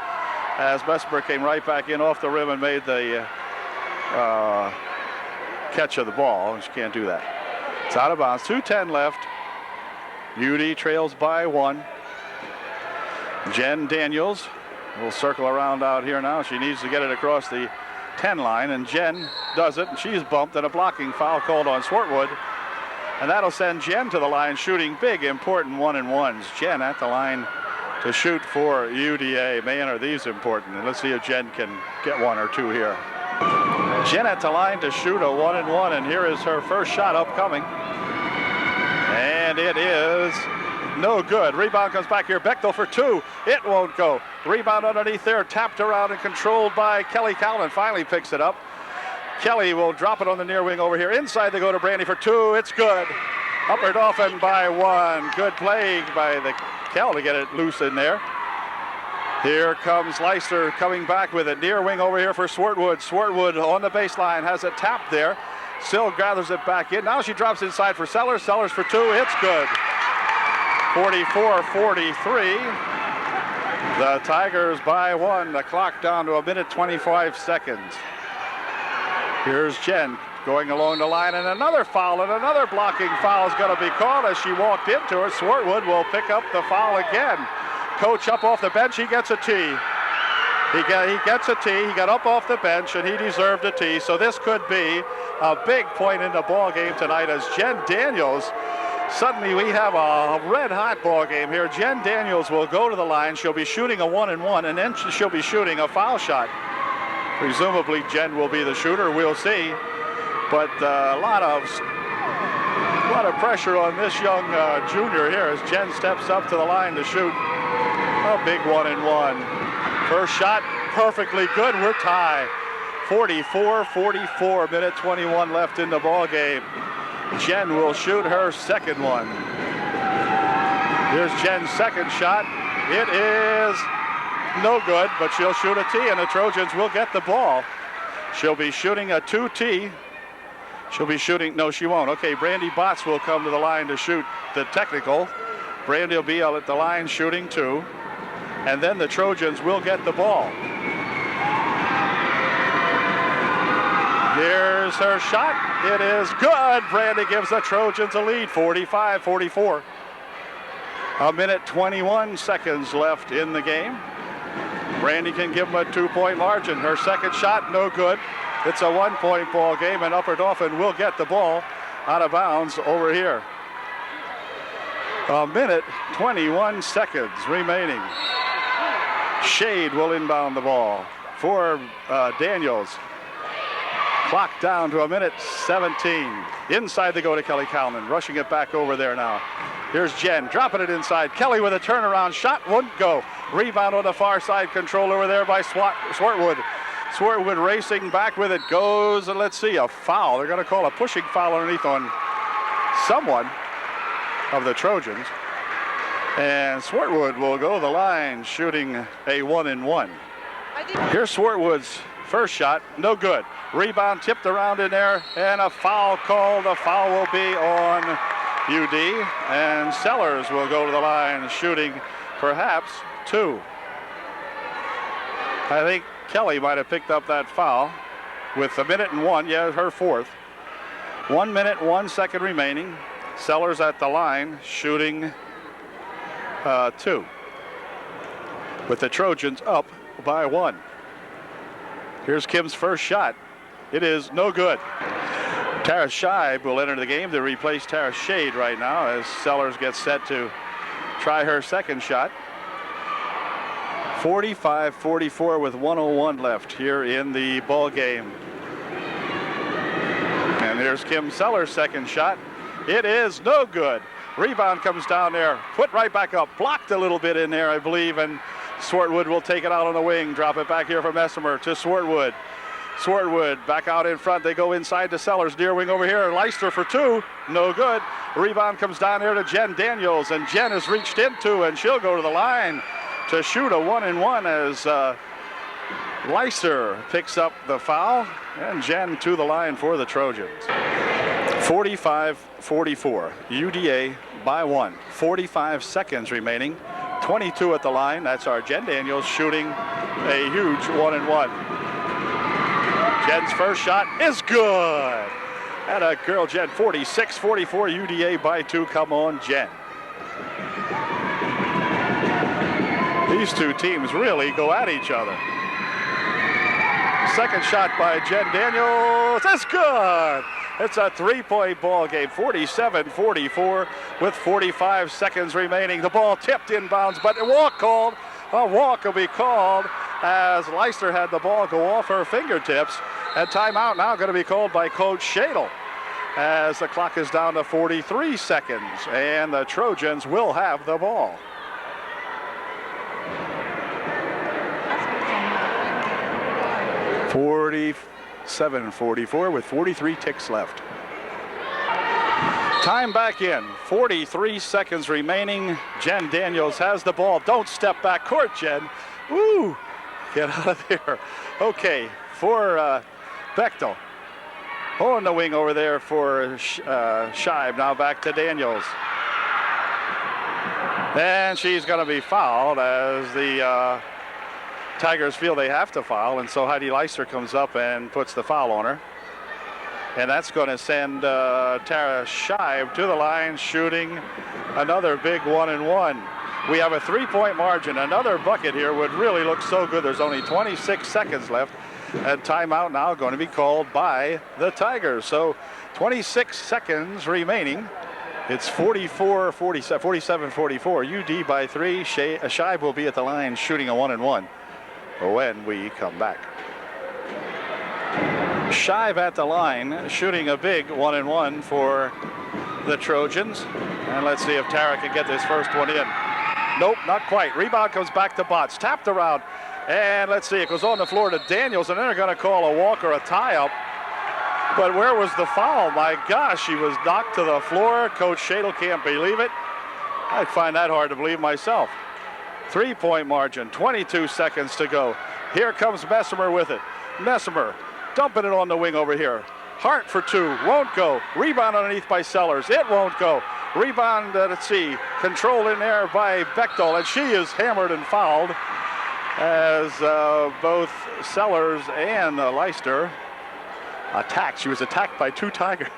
as Messimer came right back in off the rim and made the catch of the ball. She can't do that. It's out of bounds. 2:10 left. UD trails by 1. Jen Daniels will circle around out here now. She needs to get it across the 10 line, and Jen does it, and she's bumped, and a blocking foul called on Swartwood. And that'll send Jen to the line shooting big, important 1-and-1s. Jen at the line to shoot for UDA. Man, are these important. And let's see if Jen can get one or two here. Jen at the line to shoot a 1-and-1, and here is her first shot upcoming. And it is no good. Rebound comes back here. Bechtel for 2. It won't go. Rebound underneath there, tapped around and controlled by Kelly Callan. Finally picks it up. Kelly will drop it on the near wing over here. Inside they go to Brandy for 2. It's good. Upper Dauphin by 1. Good play by the Kell to get it loose in there. Here comes Leister coming back with it. Near wing over here for Swartwood. Swartwood on the baseline has it tapped there. Still gathers it back in. Now she drops inside for Sellers. Sellers for 2. It's good. 44-43. The Tigers by 1. The clock down to 1:25 seconds. Here's Jen going along the line, and another foul, and another blocking foul is going to be called as she walked into her. Swartwood will pick up the foul again. Coach up off the bench, he gets a tee. He gets a tee. He got up off the bench, and he deserved a tee. So this could be a big point in the ball game tonight as Jen Daniels. Suddenly we have a red-hot ball game here. Jen Daniels will go to the line. She'll be shooting a 1-and-1, and then she'll be shooting a foul shot. Presumably Jen will be the shooter. We'll see. But a lot of pressure on this young junior here as Jen steps up to the line to shoot a big 1-and-1. First shot, perfectly good. We're tied. 44-44, minute 21 left in the ball game. Jen will shoot her second one. Here's Jen's second shot. It is no good, but she'll shoot a tee, and the Trojans will get the ball. She'll be shooting a 2-tee. She'll be shooting, no, she won't. Okay, Brandy Botts will come to the line to shoot the technical. Brandy will be at the line shooting 2, and then the Trojans will get the ball. Here's her shot. It is good. Brandy gives the Trojans a lead, 45-44. 1:21 seconds left in the game. Brandy can give them a 2-point margin. Her second shot, no good. It's a 1-point ball game, and Upper Dauphin will get the ball out of bounds over here. 1:21 seconds remaining. Shade will inbound the ball for Daniels. Clock down to 1:17. Inside they go to Kelly Callan, rushing it back over there now. Here's Jen, dropping it inside. Kelly with a turnaround shot, wouldn't go. Rebound on the far side, control over there by Swartwood. Swartwood racing back with it, goes, and let's see, a foul. They're going to call a pushing foul underneath on someone of the Trojans. And Swartwood will go to the line shooting a 1-and-1. Here's Swartwood's first shot, no good. Rebound tipped around in there, and a foul called. A foul will be on UD, and Sellers will go to the line shooting perhaps 2. I think Kelly might have picked up that foul with 1:01, yeah, her fourth. 1 minute, 1 second remaining. Sellers at the line shooting 2. With the Trojans up by 1. Here's Kim's first shot. It is no good. Tara Scheib will enter the game to replace Tara Shade right now as Sellers gets set to try her second shot. 45-44 with 1:01 left here in the ball game. And here's Kim Sellers' second shot. It is no good. Rebound comes down there, put right back up, blocked a little bit in there, I believe, and Swartwood will take it out on the wing, drop it back here for Messimer to Swartwood. Swartwood back out in front. They go inside to Sellers. Near wing over here. Leister for two. No good. Rebound comes down there to Jen Daniels, and Jen has reached into, and she'll go to the line to shoot a 1-and-1 as Leister picks up the foul, and Jen to the line for the Trojans. 45-44. UDA by 1. 45 seconds remaining. 22 at the line. That's our Jen Daniels shooting a huge 1-and-1. Jen's first shot is good. And a girl Jen. 46-44 UDA by 2. Come on, Jen. These two teams really go at each other. Second shot by Jen Daniels. That's good. It's a three-point ball game. 47-44 with 45 seconds remaining. The ball tipped inbounds, but a walk called. A walk will be called as Leister had the ball go off her fingertips. And timeout now going to be called by Coach Shadle as the clock is down to 43 seconds. And the Trojans will have the ball. (47-44) with 43 ticks left. Time back in. 43 seconds remaining. Jen Daniels has the ball. Don't step back court, Jen. Ooh, get out of there. Okay, for Bechtel. On the wing over there for Scheib. Now back to Daniels. And she's going to be fouled as the Tigers feel they have to foul, and so Heidi Leister comes up and puts the foul on her. And that's going to send Tara Scheib to the line, shooting another big 1-and-1. We have a three-point margin. Another bucket here would really look so good. There's only 26 seconds left, and timeout now going to be called by the Tigers. So 26 seconds remaining. It's 47-44. UD by 3. Scheib will be at the line shooting a 1-and-1 when we come back. Scheib at the line shooting a big 1-and-1 for the Trojans. And let's see if Tara can get this first one in. Nope, not quite. Rebound comes back to Botts. Tapped around. And let's see, it goes on the floor to Daniels, and they're going to call a walk or a tie-up. But where was the foul? My gosh, she was knocked to the floor. Coach Shadle can't believe it. I'd find that hard to believe myself. Three-point margin, 22 seconds to go. Here comes Messimer with it. Messimer dumping it on the wing over here. Hart for two, won't go. Rebound underneath by Sellers, it won't go. Rebound, let's see, controlled in there by Bechtel, and she is hammered and fouled as both Sellers and Leister attacked. She was attacked by two Tigers,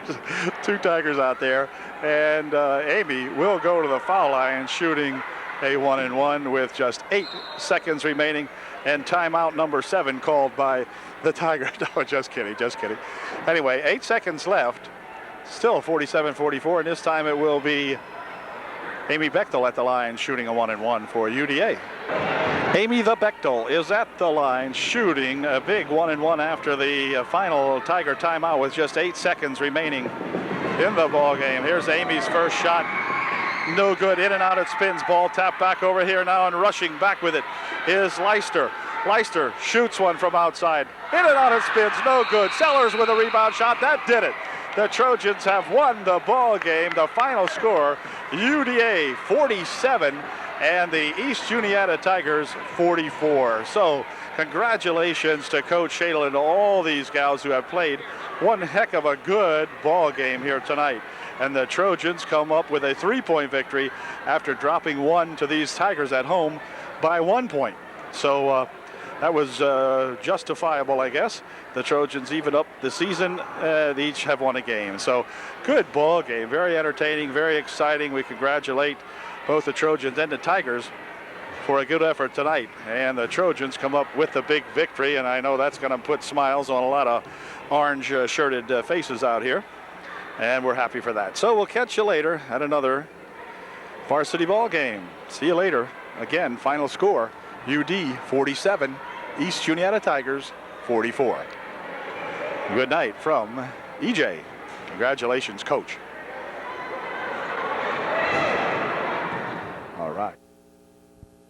two Tigers out there. And Amy will go to the foul line shooting a 1-and-1 with just 8 seconds remaining, and timeout number 7 called by the Tigers. No, just kidding, just kidding. Anyway, 8 seconds left. Still 47-44, and this time it will be Amy Bechtel at the line shooting a 1-and-1 for UDA. Amy the Bechtel is at the line shooting a big 1-and-1 after the final Tiger timeout with just 8 seconds remaining in the ball game. Here's Amy's first shot. No good. In and out it spins. Ball tapped back over here now, and rushing back with it is Leister. Leister shoots one from outside. In and out it spins. No good. Sellers with a rebound shot. That did it. The Trojans have won the ball game. The final score, UDA 47 and the East Juniata Tigers 44. So congratulations to Coach Shadle and all these gals who have played one heck of a good ball game here tonight. And the Trojans come up with a 3-point victory after dropping one to these Tigers at home by 1 point. So that was justifiable, I guess. The Trojans even up the season. They each have won a game. So good ball game, very entertaining, very exciting. We congratulate both the Trojans and the Tigers for a good effort tonight. And the Trojans come up with the big victory, and I know that's going to put smiles on a lot of orange shirted faces out here. And we're happy for that. So we'll catch you later at another varsity ball game. See you later. Again, final score, UD 47, East Juniata Tigers 44. Good night from EJ. Congratulations, Coach.